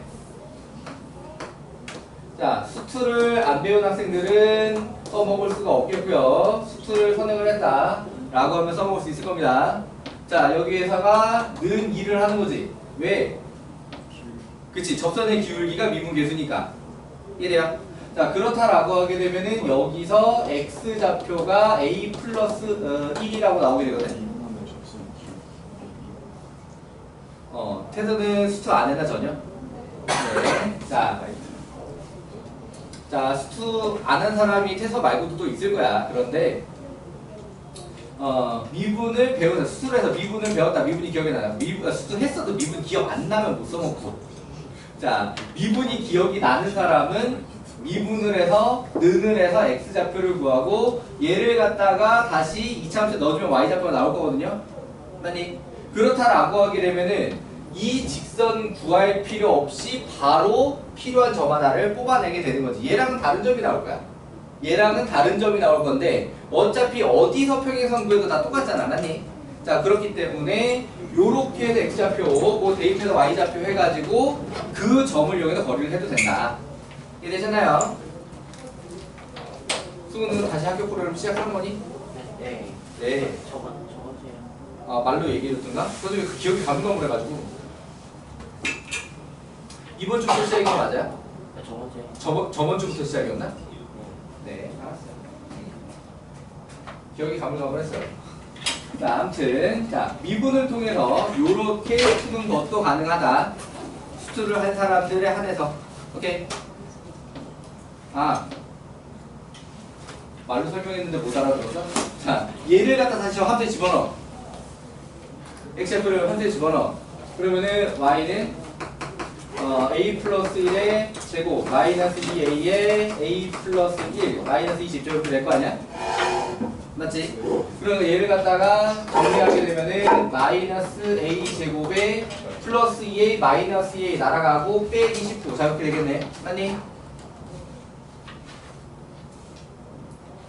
자, 수투를 안 배운 학생들은 써먹을 수가 없겠고요. 수투를 선행을 했다 라고 하면 써먹을 수 있을 겁니다. 자, 여기에서가 는 2를 하는 거지. 왜? 그치, 접선의 기울기가 미분계수니까. 이해돼요? 자, 그렇다라고 하게 되면은 여기서 x좌표가 a 플러스 1이라고 나오게 되거든. 태서는 수투 안 했나 전혀? 네. 자, 자, 수투 아는 사람이 태서 말고도 또 있을 거야. 그런데 미분을 배우자. 수투를 해서 미분을 배웠다. 미분이 기억이 나요. 수투 했어도 미분 기억 안 나면 못 써먹고. 자, 미분이 기억이 나는 사람은 미분을 해서 는을 해서 x좌표를 구하고 얘를 갖다가 다시 이차함수에 넣어주면 y좌표가 나올 거거든요. 아니 그렇다라고 하게 되면은 이 직선 구할 필요 없이 바로 필요한 점 하나를 뽑아내게 되는 거지. 얘랑은 다른 점이 나올 거야. 얘랑은 다른 점이 나올 건데 어차피 어디서 평행선 구해도 다 똑같잖아. 맞니? 자, 그렇기 때문에 요렇게 해서 x좌표 뭐 대입해서 y좌표 해가지고 그 점을 이용해서 거리를 해도 된다. 이해되셨나요? 수근은 다시 학교 프로그램 시작한 거니? 네. 네. 저거세요. 말로 얘기해줬던가? 그래서 그 기억이 가물가물해가지고 이번 주부터 시작인 거 맞아요? 저거세요. 저번 주부터 시작이었나? 네, 알았어요. 기억이 가물가물했어요. 자, 아무튼 자 미분을 통해서 요렇게 푸는 것도 가능하다. 수투를 한 사람들에 한해서. 오케이. 말로 설명했는데 못 알아들었어? 자, 얘를 갖다 다시 함수에 집어넣어. x좌표를 함수에 집어넣어. 그러면은 y는 a 플러스 1의 제곱 마이너스 2a의 a 플러스 1 마이너스 20 이렇게 될 거 아니야? 맞지? 그러면 얘를 갖다가 정리하게 되면은 마이너스 a 제곱에 플러스 2a 마이너스 2a 날아가고 빼기 19 자, 이렇게 되겠네. 맞니?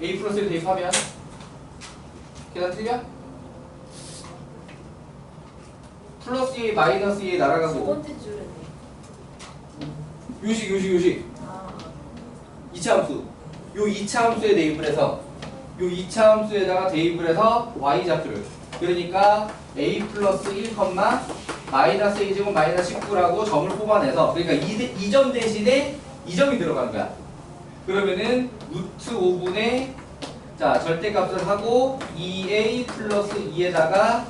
a 플러스 1 대입하면 계산 틀려? 플러스 2a 마이너스 2a 두 날아가고 번째 줄은 요식 2차 함수 요 2차 함수에 대입을 해서 요 2차 함수에다가 대입을 해서 y좌표를 그러니까 a 플러스 1, 마이너스 a 제곱 마이너스 19라고 점을 뽑아내서 그러니까 이 점 대신에 이 점이 들어가는 거야. 그러면은 루트 5분의 자 절대값을 하고 2a 플러스 2에다가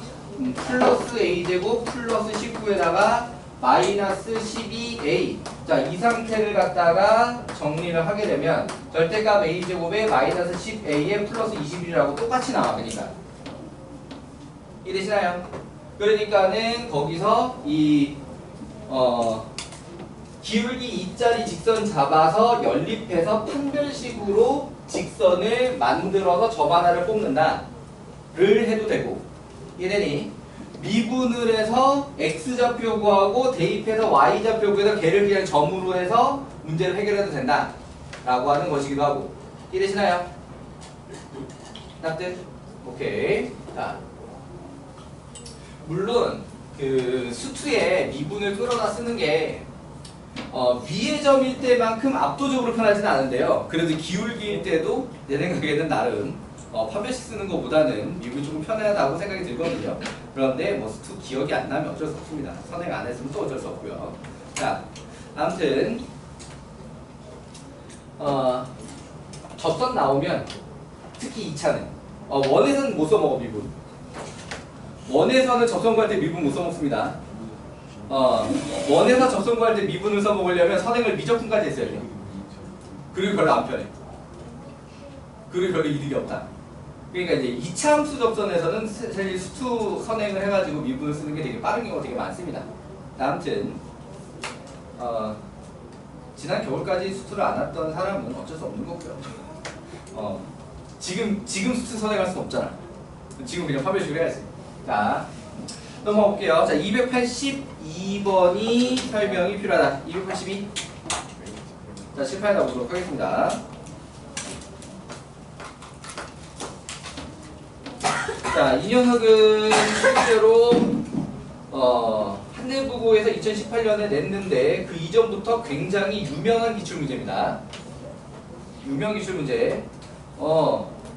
플러스 a 제곱 플러스 19에다가 마이너스 12a 자 이 상태를 갖다가 정리를 하게 되면 절대값 a제곱에 마이너스 10a에 플러스 21이라고 똑같이 나와. 그러니까 이해되시나요? 그러니까는 거기서 이 기울기 2짜리 직선 잡아서 연립해서 판별식으로 직선을 만들어서 점 하나를 뽑는다 를 해도 되고 이해되니? 미분을 해서 x좌표 구하고 대입해서 y좌표 구해서 걔를 그냥 점으로 해서 문제를 해결해도 된다 라고 하는 것이기도 하고 이해되시나요? 납득? 오케이. 자, 물론 그 수투에 미분을 끌어다 쓰는 게 위의 점일 때만큼 압도적으로 편하지는 않은데요. 그래도 기울기일 때도 내 생각에는 나름 판별식 쓰는 것보다는 미분이 조금 편하다고 생각이 들거든요. 그런데 뭐 수투 기억이 안 나면 어쩔 수 없습니다. 선행 안 했으면 또 어쩔 수 없고요. 자, 아무튼 접선 나오면 특히 2차는 원에서는 못 써먹어 미분. 원에서는 접선 구할 때 미분 못 써먹습니다. 원에서 접선 구할 때 미분을 써먹으려면 선행을 미적분까지 했어야 돼요. 그리고 별로 안 편해. 그리고 별로 이득이 없다. 그러니까 이제 2차 함수 접선에서는 사실 수투 선행을 해가지고 미분을 쓰는 게 되게 빠른 경우가 되게 많습니다. 아무튼 지난 겨울까지 수투를 안 했던 사람은 어쩔 수 없는 거고요. 지금 수투 선행할 수는 없잖아. 지금 그냥 판별식을 해야지. 자, 넘어가 볼게요. 자, 282번이 설명이 필요하다. 282. 자, 실패하다 보도록 하겠습니다. 자, 이 녀석은 실제로 한일부고에서 2018년에 냈는데 그 이전부터 굉장히 유명한 기출문제입니다. 유명 기출문제.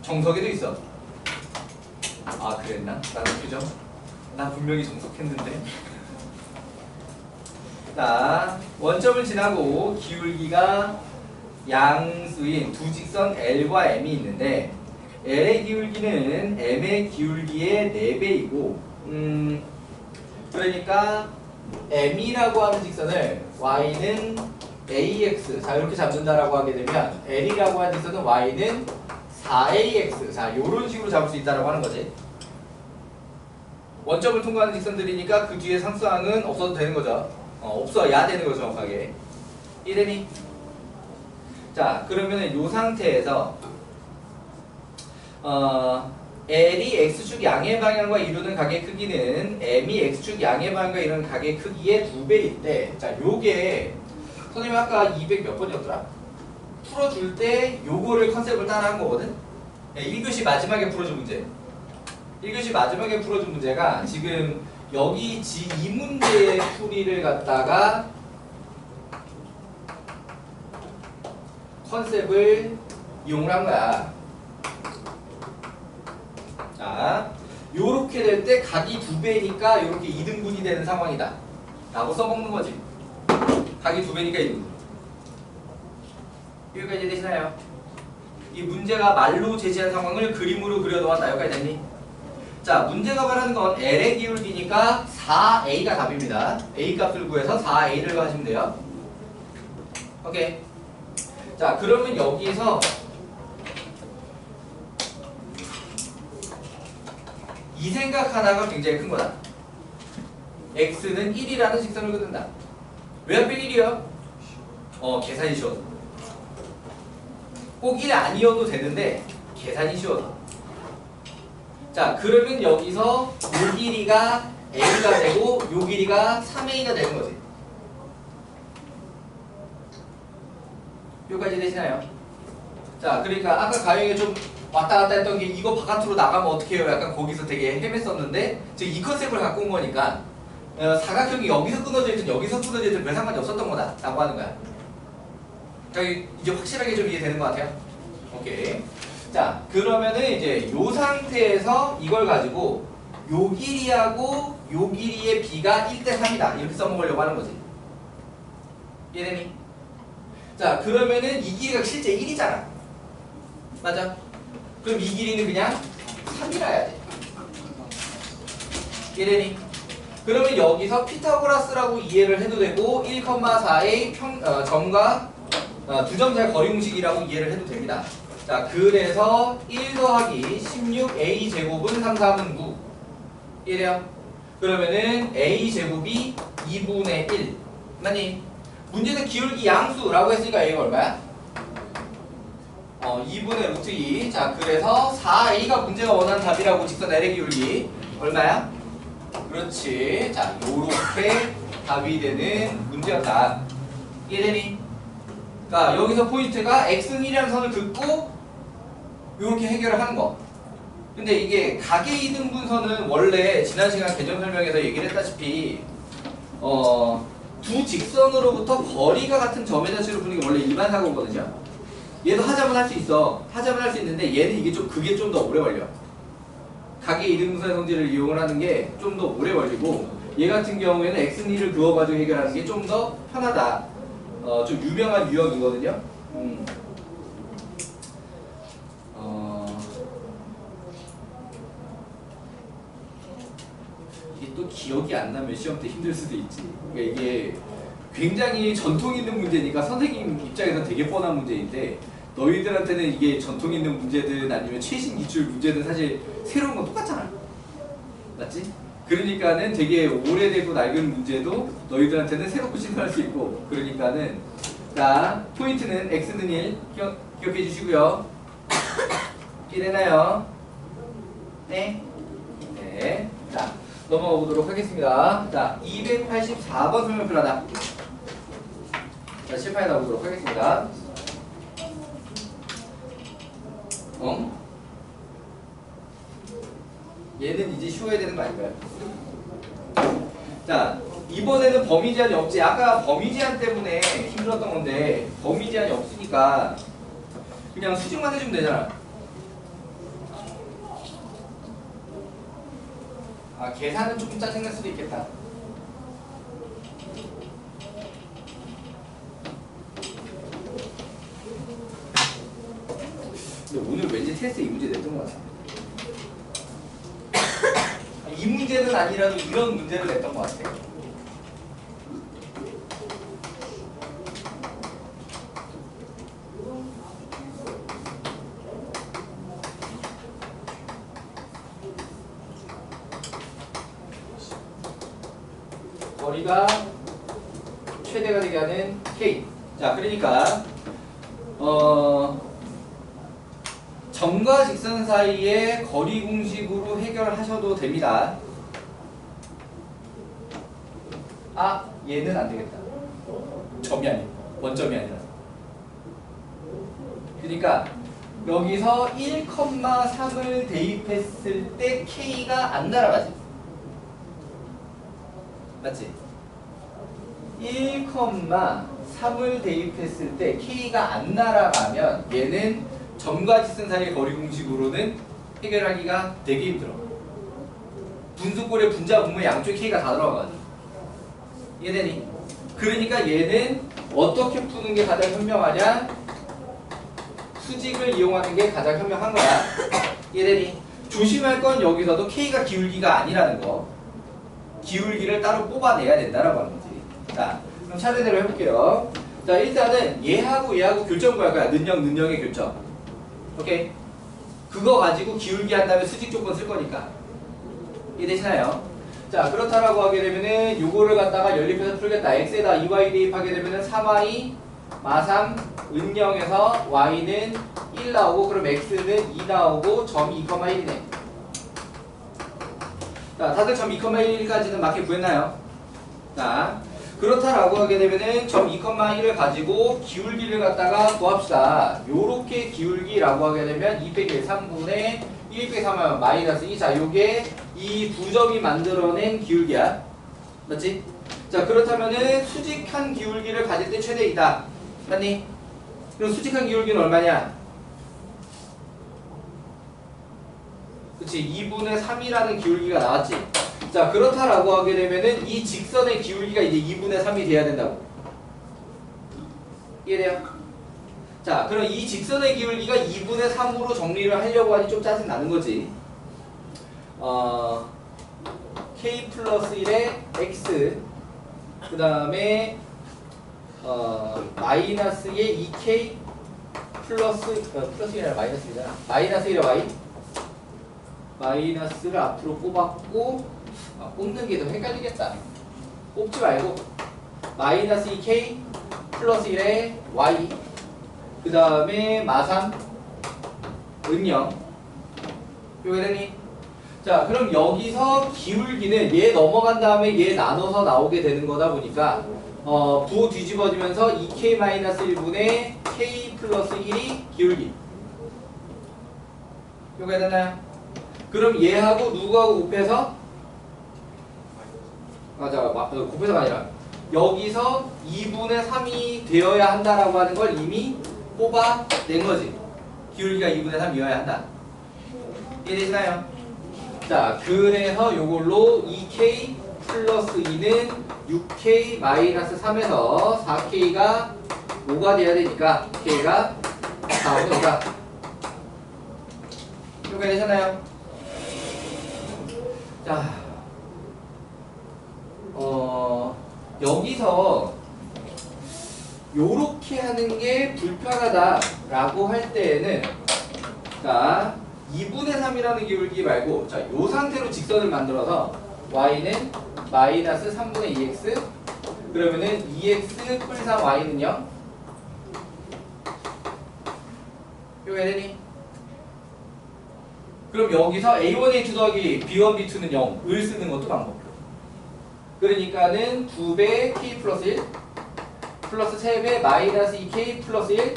정석에도 있어. 아, 그랬나? 나는 그죠? 나 분명히 정석했는데. 자, 원점을 지나고 기울기가 양수인 두 직선 L과 M이 있는데 L의 기울기는 M의 기울기의 4배이고 그러니까 M이라고 하는 직선을 Y는 ax 자 이렇게 잡는다라고 하게 되면 l이라고 하는 직선은 y는 4ax 자 요런 식으로 잡을 수 있다라고 하는 거지. 원점을 통과하는 직선들이니까 그 뒤에 상수항은 없어도 되는 거죠. 없어야 되는 거죠, 정확하게. 이해되니? 자, 그러면은 요 상태에서 L이 X축 양의 방향과 이루는 각의 크기는 M이 X축 양의 방향과 이루는 각의 크기의 2배일 때, 자, 요게 선생님 아까 200 몇 번이었더라? 풀어줄 때 요거를 컨셉을 따라 한 거거든? 1교시 마지막에 풀어준 문제. 1교시 마지막에 풀어준 문제가 지금 여기 이 문제의 풀이를 갖다가 컨셉을 이용을 한 거야. 자, 요렇게 될 때 각이 2배니까 요렇게 2등분이 되는 상황이다 라고 써먹는 거지. 각이 2배니까 2등분. 여기까지 되시나요? 이 문제가 말로 제시한 상황을 그림으로 그려놓았다. 여기까지 됐니? 자, 문제가 말하는 건 L의 기울기니까 4A가 답입니다. A 값을 구해서 4A를 하시면 돼요. 오케이. 자, 그러면 여기서 이 생각 하나가 굉장히 큰 거다. X는 1이라는 직선을 긋는다. 왜 하필 1이야? 계산이 쉬워서. 꼭 1 아니어도 되는데 계산이 쉬워서. 자, 그러면 여기서 요 길이가 A가 되고 요 길이가 3A가 되는 거지. 여기까지 되시나요? 자, 그러니까 아까 가영이 좀 왔다 갔다 했던 게 이거 바깥으로 나가면 어떻게 해요? 약간 거기서 되게 헤맸었는데 지금 이 컨셉을 갖고 온 거니까 사각형이 여기서 끊어져 있든 여기서 끊어져 있든 별 상관이 없었던 거다 라고 하는 거야. 자, 이제 확실하게 좀 이해되는 것 같아요? 오케이. 자, 그러면은 이제 요 상태에서 이걸 가지고 요 길이하고 요 길이의 비가 1대3이다 이렇게 써먹으려고 하는 거지. 이해되니? 자, 그러면은 이 길이가 실제 1이잖아. 맞아? 그럼 이 길이는 그냥 3이라 해야 돼. 이해되니? 그러면 여기서 피타고라스라고 이해를 해도 되고 1,4의 점과 두 점 사이 거리 공식이라고 이해를 해도 됩니다. 자, 그래서 1 더하기 16a 제곱은 3, 3은 9. 이래요. 그러면은 a 제곱이 2분의 1. 맞니? 문제에서 기울기 양수라고 했으니까 a가 얼마야? 2분의 루트 2. 자, 그래서 4a가 문제가 원하는 답이라고 직선 L의 기울기 얼마야? 그렇지. 자, 요렇게 답이 되는 문제였다. 이해되니? 그러니까 여기서 포인트가 x는 1이라는 선을 긋고 요렇게 해결을 하는 거. 근데 이게 각의 이등분선은 원래 지난 시간 개념 설명에서 얘기를 했다시피 두 직선으로부터 거리가 같은 점의 자체로 푸는 게 원래 일반 사고거든요. 얘도 하자면 할 수 있어. 하자면 할 수 있는데 얘는 이게 그게 좀 더 오래 걸려. 각의 이등분선의 성질을 이용을 하는 게 좀 더 오래 걸리고 얘 같은 경우에는 x는 1을 그어가지고 해결하는 게 좀 더 편하다. 좀 유명한 유형이거든요. 이게 또 기억이 안 나면 시험 때 힘들 수도 있지. 그러니까 이게 굉장히 전통 있는 문제니까 선생님 입장에서 되게 뻔한 문제인데 너희들한테는 이게 전통 있는 문제든 아니면 최신 기출 문제든 사실 새로운 건 똑같잖아. 맞지? 그러니까는 되게 오래되고 낡은 문제도 너희들한테는 새롭고 신선할 수 있고 그러니까는 자, 포인트는 x는 1 기억해 주시고요. 이해되나요? 네? 네. 자, 넘어가 보도록 하겠습니다. 자, 284번 설명표 하나. 자, 실파에 나오도록 하겠습니다. 얘는 이제 쉬워야 되는 거 아닌가요? 자, 이번에는 범위 제한이 없지. 아까 범위 제한 때문에 힘들었던 건데 범위 제한이 없으니까 그냥 수직만 해주면 되잖아. 아, 계산은 조금 짜증날 수도 있겠다. 근데 오늘 왠지 테스트 이 문제 냈던 것 같아. 이 문제는 아니라도 이런 문제를 냈던 것 같아. 거리가 최대가 되게 하는 K. 자, 그러니까 점과 직선 사이의 거리 공식으로 해결하셔도 됩니다. 아, 얘는 안 되겠다. 점이 아니고 원점이 아니라서. 그러니까 여기서 1,3을 대입했을 때 K가 안 날아가지. 맞지? 1,3을 대입했을 때 K가 안 날아가면 얘는 점과 직선 사이의 거리 공식으로는 해결하기가 되게 힘들어. 분수꼴의 분자 분모의 양쪽에 K가 다 들어가거든. 이해되니? 그러니까 얘는 어떻게 푸는 게 가장 현명하냐? 수직을 이용하는 게 가장 현명한 거야. 이해되니? 조심할 건 여기서도 K가 기울기가 아니라는 거. 기울기를 따로 뽑아내야 된다라고 하는 거지. 자, 그럼 차례대로 해볼게요. 자, 일단은 얘하고 교점 구할 거야. 능력의 교점. 오케이? 그거 가지고 기울기 한 다음에 수직 조건 쓸 거니까. 이해되시나요? 자, 그렇다라고 하게 되면은 요거를 갖다가 연립해서 풀겠다. x에다 2y 대입하게 되면은 3y 마삼 은0에서 y는 1 나오고 그럼 x는 2 나오고 점이 2,1이네. 자, 다들 점 2,1까지는 맞게 구했나요? 자, 그렇다라고 하게 되면은 점 2,1을 가지고 기울기를 갖다가 구합시다. 요렇게 기울기라고 하게 되면 2 빼기 1, 3분의 1 빼기 3하면 마이너스 2. 자, 요게 이 두 점이 만들어낸 기울기야. 맞지? 자, 그렇다면은 수직한 기울기를 가질 때 최대 2다. 맞니? 그럼 수직한 기울기는 얼마냐? 그치? 2분의 3이라는 기울기가 나왔지? 자, 그렇다라고 하게 되면은 이 직선의 기울기가 이제 2분의 3이 돼야 된다고. 이해돼요? 자, 그럼 이 직선의 기울기가 2분의 3으로 정리를 하려고 하니 좀 짜증 나는 거지. K 플러스 1에 X 그 다음에 마이너스에 2K 플러스 1이 아니라 마이너스 1이잖아. 마이너스 1에 Y 마이너스를 앞으로 뽑았고 뽑는 게 더 헷갈리겠다. 뽑지 말고 마이너스 2K 플러스 1에 Y 그 다음에 마삼 은0 요게 되니? 자, 그럼 여기서 기울기는 얘 넘어간 다음에 얘 나눠서 나오게 되는 거다 보니까 부호 뒤집어지면서 2K-1분의 K 플러스 1이 기울기 요게 되나요? 그럼 얘하고 누구하고 곱해서 곱해서가 아니라 여기서 2분의 3이 되어야 한다라고 하는 걸 이미 뽑아낸 거지. 기울기가 2분의 3이어야 한다. 이해되시나요? 자, 그래서 요걸로 2K 플러스 2는 6K 마이너스 3에서 4K가 5가 돼야 되니까 K가 4가 된다. 이렇게 되셨나요? 자, 여기서 요렇게 하는 게 불편하다라고 할 때에는 자, 2분의 3이라는 기울기 말고 자, 요 상태로 직선을 만들어서 y는 마이너스 3분의 2x 그러면은 2x 뿔 3 y는 0 이거 해야 되니? 그럼 여기서 a1, a2 더하기 b1, b2는 0을 쓰는 것도 방법. 그러니까는 2배 k 플러스 1 플러스 3배 마이너스 2k 플러스 1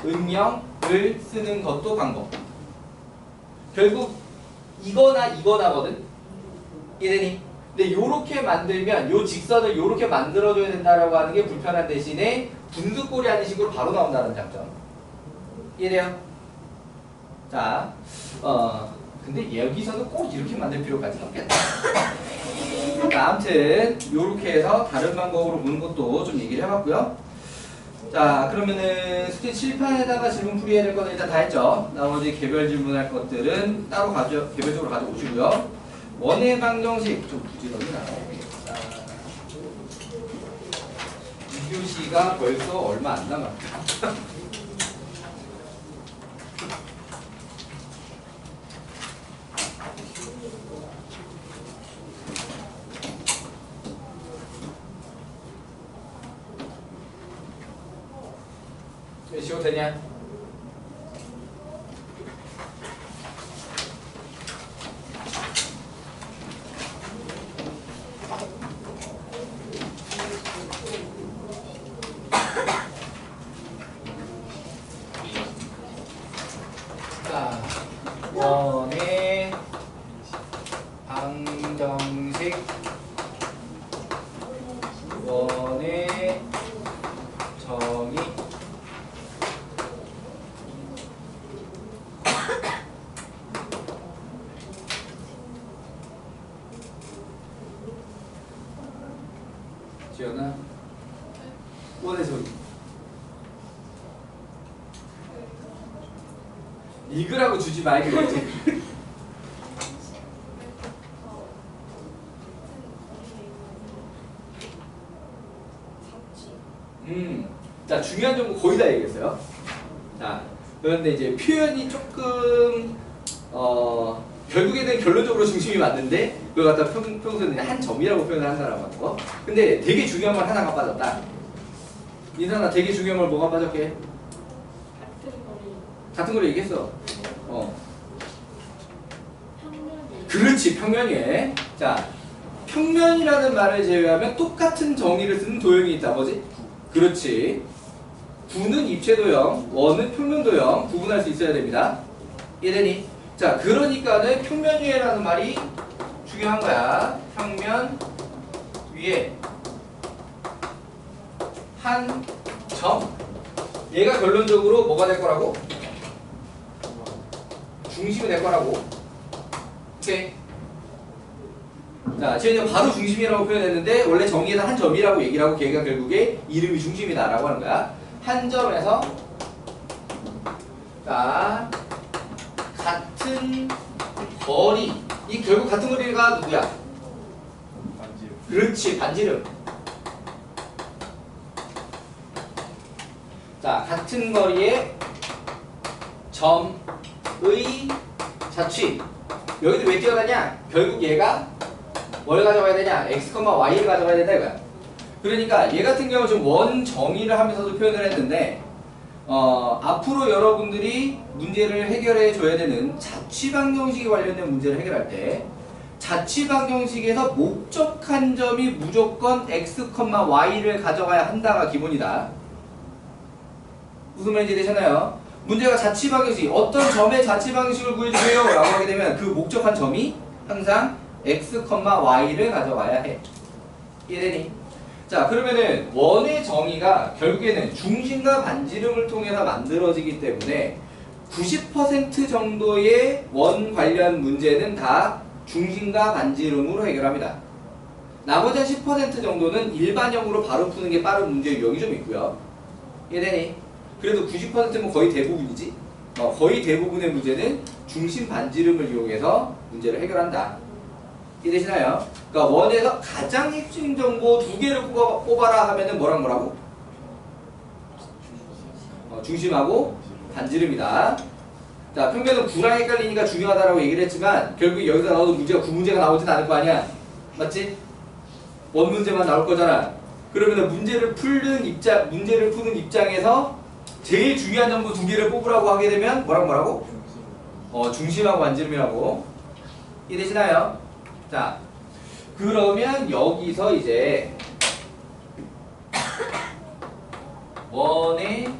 은0을 쓰는 것도 방법. 결국 이거나 이거나거든. 이해되니? 근데 요렇게 만들면 요 직선을 요렇게 만들어줘야 된다라고 하는 게 불편한 대신에 분수꼴이 아닌 식으로 바로 나온다는 장점. 이해돼요? 자, 근데 여기서도 꼭 이렇게 만들 필요까지는 없겠다. 자, 아무튼 요렇게 해서 다른 방법으로 보는 것도 좀 얘기를 해봤고요. 자, 그러면은 숙제 칠판에다가 질문풀이 해야 될 거는 일단 다 했죠. 나머지 개별 질문할 것들은 따로 개별적으로 가져오시고요. 원의 방정식 좀 부지런히 나눠보겠습니다. 2교시가 벌써 얼마 안 남았다. 이해가 되냐? 자, 원의 방정식, 원의 정의, 지연아, 원의 정의. 읽으라고 주지 말고 읽지. 자, 중요한 정보 거의 다 얘기했어요. 자, 그런데 이제 표현이 조금 결국에는 결론적으로 중심이 맞는데 그걸 갖다 평소에는 한 점이라고 표현을 한다라고 하는 거. 근데 되게 중요한 말 하나가 빠졌다. 인상아, 되게 중요한 말 뭐가 빠졌게? 같은 걸 얘기했어. 그렇지, 평면이에. 자, 평면이라는 말을 제외하면 똑같은 정의를 쓰는 도형이 있다. 뭐지? 그렇지. 구는 입체도형, 원은 평면도형 구분할 수 있어야 됩니다. 이해되니? 자, 그러니까는 평면 위에라는 말이 중요한 거야. 평면 위에 한 점. 얘가 결론적으로 뭐가 될 거라고? 중심이 될 거라고. 오케이. 자, 지금 바로 중심이라고 표현했는데 원래 정의에다 한 점이라고 얘기를 하고 걔가 결국에 이름이 중심이다라고 하는 거야. 한 점에서 자, 같은 거리. 이 결국 같은 거리가 누구야? 반지름. 그렇지, 반지름. 자, 같은 거리의 점의 자취. 여기도 왜 뛰어가냐? 결국 얘가 뭘 가져가야 되냐? x, y를 가져가야 된다 이거야. 그러니까 얘 같은 경우 좀 원 정의를 하면서도 표현을 했는데 앞으로 여러분들이 문제를 해결해 줘야 되는 자취방정식에 관련된 문제를 해결할 때 자취방정식에서 목적한 점이 무조건 x, y를 가져가야 한다가 기본이다. 무슨 말인지 되셨나요? 문제가 자취방정식, 어떤 점의 자취방정식을 구해주세요 라고 하게 되면 그 목적한 점이 항상 x, y를 가져가야 해. 이해되니? 자, 그러면은 원의 정의가 결국에는 중심과 반지름을 통해서 만들어지기 때문에 90% 정도의 원 관련 문제는 다 중심과 반지름으로 해결합니다. 나머지 한 10% 정도는 일반형으로 바로 푸는 게 빠른 문제 유형이 좀 있고요. 이해되니? 그래도 90%면 거의 대부분이지. 거의 대부분의 문제는 중심 반지름을 이용해서 문제를 해결한다. 이해되시나요? 그러니까 원에서 가장 핵심 정보 2개를 뽑아라 하면은 뭐라고? 중심하고 반지름이다. 자, 평면은 9랑 헷갈리니까 중요하다라고 얘기를 했지만 결국 여기서 나오는 문제가 9문제가 나오진 않을 거 아니야. 맞지? 원 문제만 나올 거잖아. 그러면은 문제를 푸는 입장에서 제일 중요한 정보 2개를 뽑으라고 하게 되면 뭐라고? 중심하고 반지름이라고. 이해되시나요? 자, 그러면 여기서 이제 원의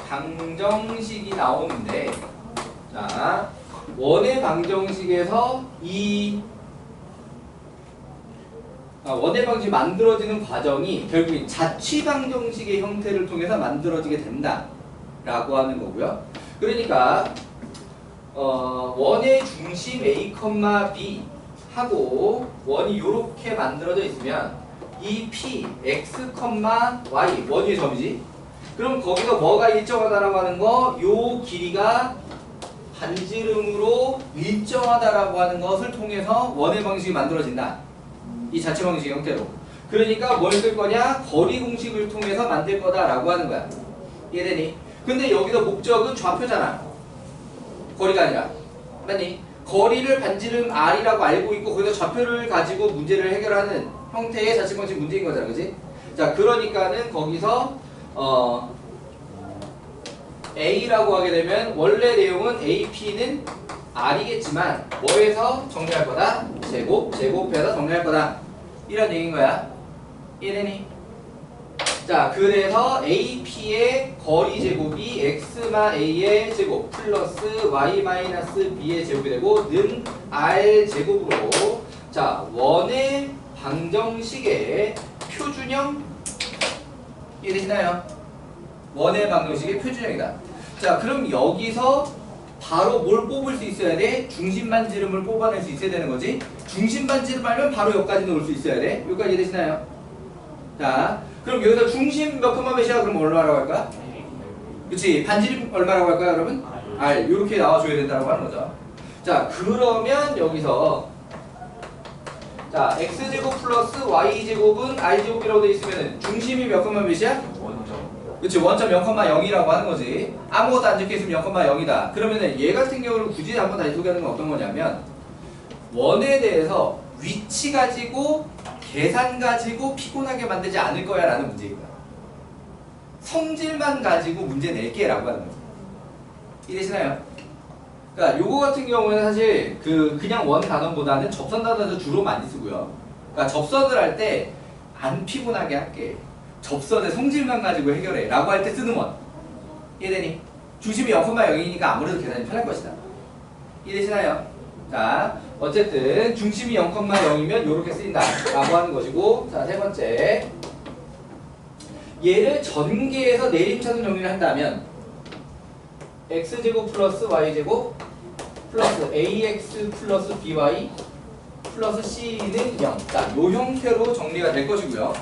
방정식이 나오는데, 자, 원의 방정식에서 원의 방정식이 만들어지는 과정이 결국엔 자취 방정식의 형태를 통해서 만들어지게 된다 라고 하는 거고요. 그러니까 원의 중심 A, B 하고 원이 이렇게 만들어져 있으면 이 P, X, Y 원위의 점이지. 그럼 거기서 뭐가 일정하다라고 하는 거, 요 길이가 반지름으로 일정하다라고 하는 것을 통해서 원의 방식이 만들어진다. 이 자체 방식 형태로. 그러니까 뭘 쓸 거냐? 거리 공식을 통해서 만들 거다라고 하는 거야. 이해되니? 근데 여기서 목적은 좌표잖아. 거리가 아니라. 맞니? 거리를 반지름 R이라고 알고 있고 거기서 좌표를 가지고 문제를 해결하는 형태의 자체 방식 문제인 거잖아. 그지? 자, 그러니까는 거기서 A라고 하게 되면 원래 내용은 AP는 R이겠지만 뭐에서 정리할 거다? 제곱해서 정리할 거다. 이런 얘기인 거야. 이해되니? 자, 그래서 AP의 거리 제곱이 X마 A의 제곱 플러스 Y 마이너스 B의 제곱이 되고 는 R 제곱으로 자, 원의 방정식의 표준형 이해되시나요? 원의 방정식의 표준형이다. 자, 그럼 여기서 바로 뭘 뽑을 수 있어야 돼? 중심반지름을 뽑아낼 수 있어야 되는 거지. 중심반지름 알면 바로 여기까지 넣을 수 있어야 돼. 여기까지 이해되시나요? 자, 그럼 여기서 중심 몇 콤마 몇이야? 그럼 얼마라고 할까? 그치, 반지름 얼마라고 할까요, 여러분? R. 이렇게 나와줘야 된다고 하는 거죠. 자, 그러면 여기서 자, X제곱 플러스 Y제곱은 R제곱이라고 되어 있으면 중심이 몇 콤마 몇이야? 원점. 그치, 원점 0,0이라고 하는 거지. 아무것도 안 적혀있으면 0,0이다. 그러면은 얘 같은 경우는 굳이 한번 다시 소개하는 건 어떤 거냐면 원에 대해서 위치 가지고 계산 가지고 피곤하게 만들지 않을 거야 라는 문제인 거야. 성질만 가지고 문제 낼게 라고 하는 거지. 이해되시나요? 그러니까 요거 같은 경우에는 사실 그냥 원 단원보다는 접선 단원에서 주로 많이 쓰고요. 그러니까 접선을 할 때 안 피곤하게 할게. 접선의 성질만 가지고 해결해 라고 할 때 쓰는 원. 이해되니? 중심이 0,0이니까 아무래도 계산이 편할 것이다. 이해되시나요? 자, 어쨌든 중심이 0,0이면 이렇게 쓰인다 라고 하는 것이고, 자, 세 번째, 얘를 전개해서 내림차순 정리를 한다면 x제곱 플러스 y제곱 플러스 ax 플러스 by 플러스 c는 0. 자, 요 형태로 정리가 될 것이고요.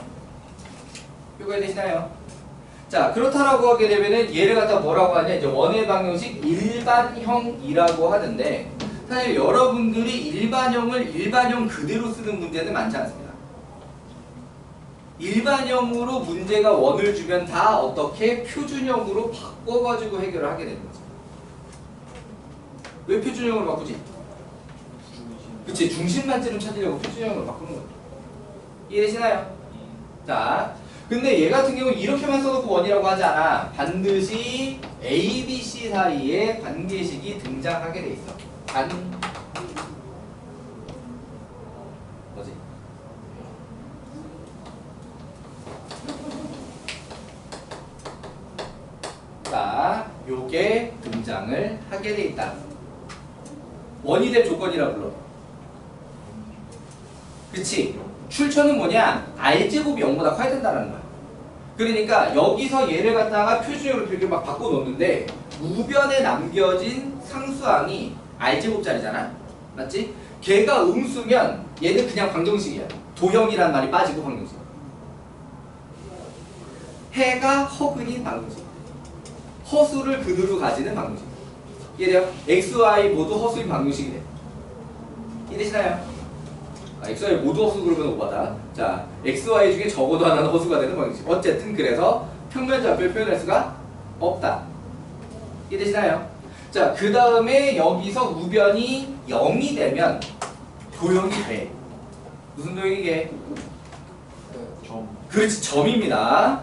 이거 되시나요? 자, 그렇다라고 하게 되면은 얘를 갖다 뭐라고 하냐? 이제 원의 방정식 일반형이라고 하는데, 사실 여러분들이 일반형 그대로 쓰는 문제는 많지 않습니다. 일반형으로 문제가 원을 주면 다 어떻게 표준형으로 바꿔가지고 해결을 하게 되는 거죠. 왜 표준형으로 바꾸지? 그치, 중심반지름 찾으려고 표준형으로 바꾸는 거죠. 이해되시나요? 자, 근데 얘 같은 경우는 이렇게만 써놓고 원이라고 하지 않아. 반드시 A, B, C 사이에 관계식이 등장하게 돼 있어. 뭐지? 자, 요게 등장을 하게 돼 있다. 원이 될 조건이라 불러. 그치? 출처는 뭐냐? R제곱이 0보다 커야 된다는 거야. 그러니까 여기서 얘를 갖다가 표준형으로 이렇게 막 바꿔놓는데 우변에 남겨진 상수항이 R제곱짜리잖아? 맞지? 걔가 음수면 얘는 그냥 방정식이야. 도형이란 말이 빠지고 방정식. 해가 허근인 방정식. 허수를 근으로 가지는 방정식. 이해돼요? X, Y 모두 허수인 방정식이 돼. 이해되시나요? XY 모두 허수 그러면 오바다. 자, XY 중에 적어도 하나는 허수가 되는 방정식. 어쨌든 그래서 평면좌표를 표현할 수가 없다. 이해되시나요? 자, 그 다음에 여기서 우변이 0이 되면 도형이 돼. 무슨 도형이게? 점. 그렇지, 점입니다.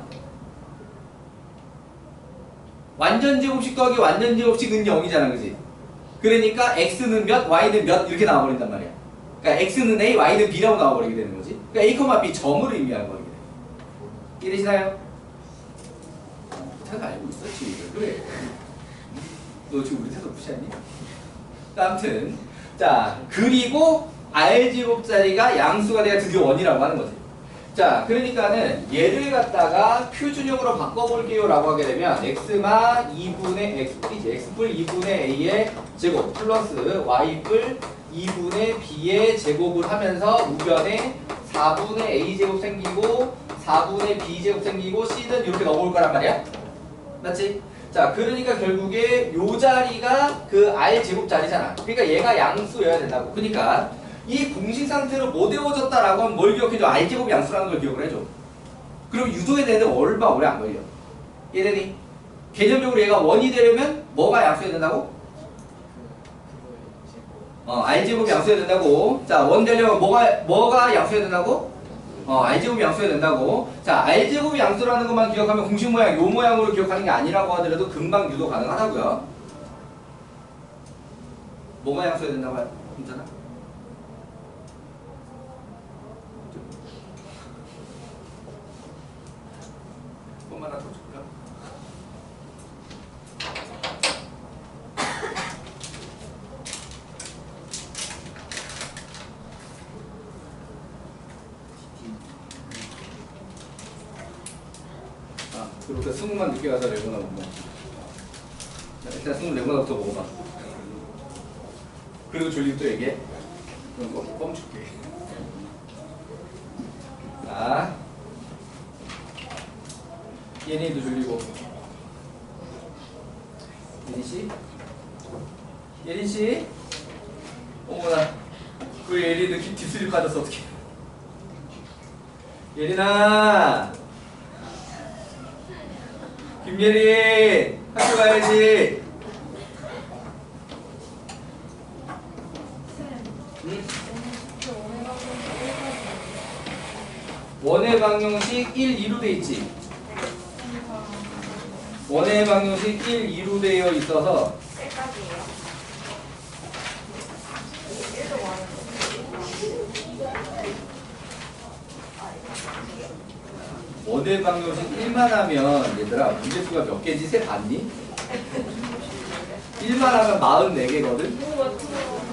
완전 제곱식 더하기 완전 제곱식은 0이잖아, 그지? 그러니까 x는 몇, y는 몇 이렇게 나와버린단 말이야. 그러니까 x는 a, y는 b라고 나와버리게 되는 거지. 그러니까 a, b 점을 의미하는 거게 돼. 이해되시나요? 잘 알고 있었지. 그래. 너 지금 우리 태도 무시하니? 아무튼 자, 그리고 r제곱짜리가 양수가 돼야 드디어 원이라고 하는 거지. 자, 그러니까는 얘를 갖다가 표준형으로 바꿔볼게요 라고 하게 되면 x마 2분의 x뿔 2분의 a의 제곱 플러스 y뿔 2분의 b의 제곱을 하면서 우변에 4분의 a제곱 생기고 4분의 b제곱 생기고 c는 이렇게 넣어볼 거란 말이야. 맞지? 자, 그러니까 결국에 요 자리가 그 r제곱 자리잖아. 그러니까 얘가 양수여야 된다고. 그러니까 이 공식 상태로 못 외워졌다라고 하면 뭘 기억해줘? r제곱이 양수라는 걸 기억을 해줘. 그럼 유도에 대해서 얼마 오래 안 걸려. 이해되니? 개념적으로 얘가 원이 되려면 뭐가 양수해야 된다고? r제곱이 양수해야 된다고. 자, 원 되려면 뭐가 양수해야 된다고? R제곱 양수여야 된다고. 자, R제곱 양수라는 것만 기억하면 공식 모양 요 모양으로 기억하는 게 아니라고 하더라도 금방 유도 가능하다고요. 뭐가 양수여야 된다고 해요? 괜찮아? 조금만 더 줄까? 그리고 승우만 늦게 가서 레고나 먹어. 일단 승우 레고나부터 먹어봐. 그리고 졸리면 또 얘기해. 그럼 껌 줄게. 자, 얘네도 졸리고. 예린씨? 예린씨? 어머나, 그 예린은 딥슬립 가졌어, 어떡해. 예린아! 김예린! 학교 가야지! 응? 원의 방정식 1, 2로 돼 있지? 원의 방정식 1, 2로 되어 있어서 원의 방정식 1만 하면 얘들아 문제수가 몇 개지? 세 봤니? 1만 하면 44개거든?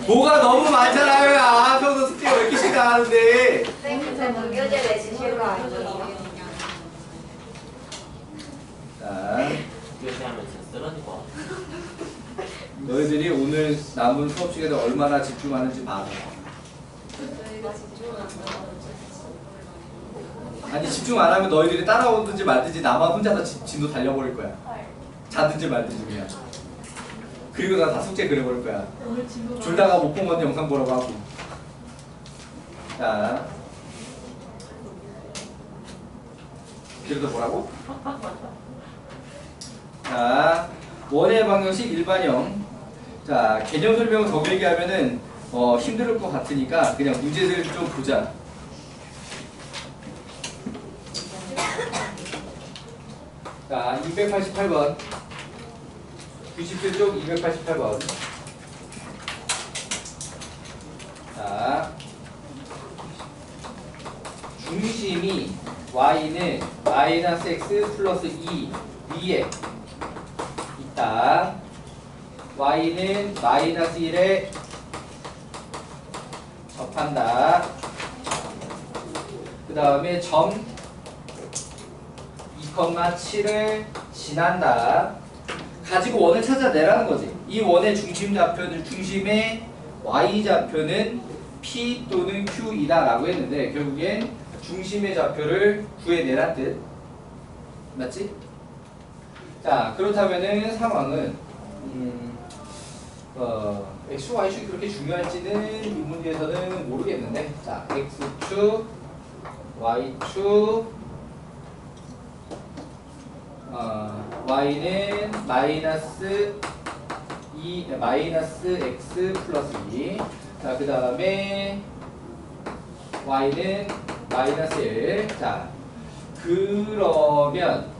뭐가 너무 많잖아요. 아, 평소 숙제가 왜 이렇게 시간 하는데. 선생님 제 무교재 내주실 거 아니에요? 자, 교체하면 진짜 쓰러질 것 같아. 너희들이 오늘 남은 수업 시간에 얼마나 집중하는지 봐. 저희가 집중을 안 하고 아니 집중 안 하면 너희들이 따라오든지 말든지 나만 혼자서 진도 달려버릴 거야. 자든지 말든지 그냥. 그리고 나 다 숙제 그려버릴 거야. 오늘 진도 졸다가 못 본 건데 영상 보라고 하고. 자, 그래도 뭐라고? 자, 원의 방정식 일반형. 자, 개념 설명을 더 길게 하면은 힘들 것 같으니까 그냥 문제를 좀 보자. 자, 288번. 97쪽 288번. 자, 중심이 y는 마이너스 x 플러스 2 위에 있다. y는 마이너스 1에 접한다. 그 다음에 점 2,7을 지난다. 가지고 원을 찾아내라는 거지. 이 원의 중심 좌표는 중심의 y 좌표는 p 또는 q이다 라고 했는데 결국엔 중심의 좌표를 구해내란 뜻. 맞지? 자, 그렇다면은 상황은 x, y축이 그렇게 중요할지는 이 문제에서는 모르겠는데, 자, x축, y축, y는 마이너스 x 플러스 2. 자, 그 다음에 y는 마이너스 1. 자, 그러면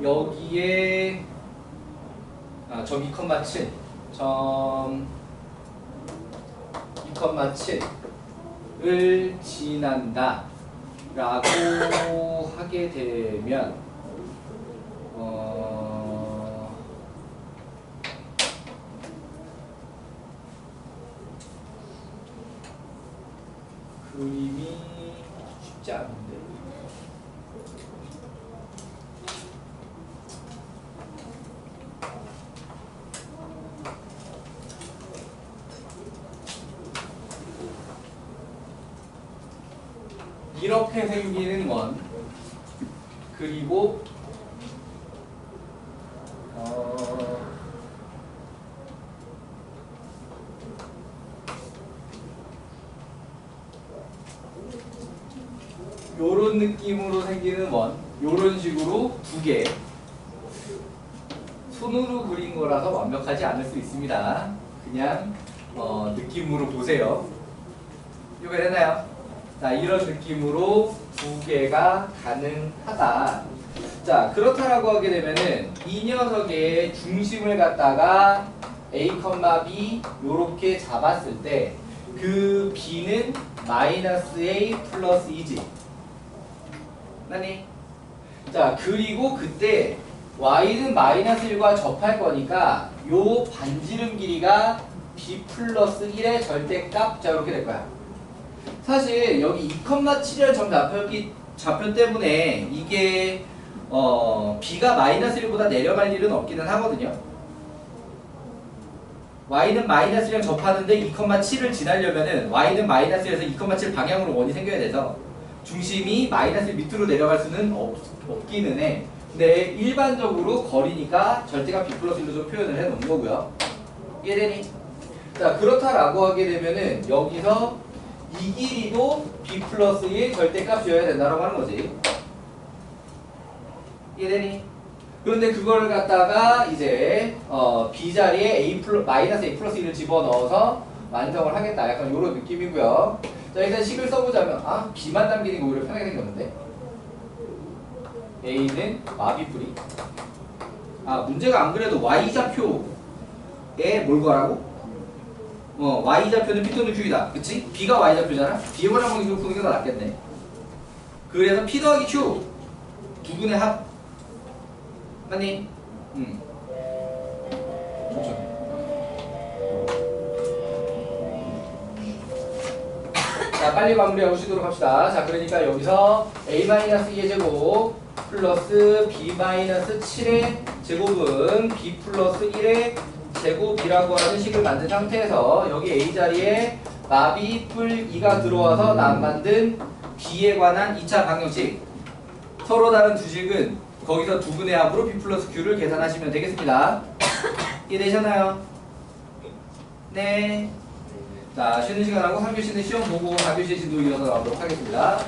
여기에 점 2,7 점 2,7을 지난다 라고 하게 되면 그림이 쉽지 않은데. 이렇게 생기는 원, 그리고 요런 느낌으로 생기는 원, 요런 식으로 두 개. 손으로 그린 거라서 완벽하지 않을 수 있습니다. 그냥 느낌으로 보세요. 요구했나요? 자, 이런 느낌으로 두 개가 가능하다. 자, 그렇다라고 하게 되면은 이 녀석의 중심을 갖다가 A, B 요렇게 잡았을 때 그 B는 마이너스 A 플러스 2지. 맞니? 자, 그리고 그때 Y는 마이너스 1과 접할 거니까 요 반지름 길이가 B 플러스 1의 절대값. 자, 이렇게 될 거야. 사실 여기 2,7이라는 점 좌표 때문에 이게 B가 마이너스 1보다 내려갈 일은 없기는 하거든요. Y는 마이너스 1랑 접하는데 2,7을 지나려면은 Y는 마이너스 1에서 2,7 방향으로 원이 생겨야 돼서 중심이 마이너스 1 밑으로 내려갈 수는 없기는 해. 근데 일반적으로 거리니까 절대값 B 플러스 1로 좀 표현을 해 놓은 거고요. 이해되니? 자, 그렇다라고 하게 되면은 여기서 이 길이도 B 플러스 1 절대값이어야 된다라고 하는 거지. 이해되니? 그런데 그걸 갖다가 이제 B 자리에 마이너스 A 플러스 1을 집어넣어서 완성을 하겠다. 약간 이런 느낌이고요. 자, 일단 식을 써보자면 B만 남기는 게 오히려 편하게 생겼는데 A는 마비뿌리. 문제가 안 그래도 Y좌표에 뭘 거라고? Y좌표는 P 또는 Q이다. 그치? B가 Y좌표잖아? B에 관한 방식으로 푸는 게 더 낫겠네. 그래서 P 더하기 Q 두 분의 합. 맞니? 그렇죠. 자, 빨리 마무리하고 쉬도록 합시다. 자, 그러니까 여기서 A-2의 제곱 플러스 B-7의 제곱은 B 플러스 1의 제곱이라고 하는 식을 만든 상태에서 여기 A 자리에 마비 뿔 2가 들어와서 만든 B에 관한 2차 방정식. 서로 다른 두 식은 거기서 두 분의 합으로 B 플러스 Q를 계산하시면 되겠습니다. 이해되셨나요? 네. 자, 쉬는 시간하고 3교시는 시험 보고 4교시 진도 이어서 나오도록 하겠습니다.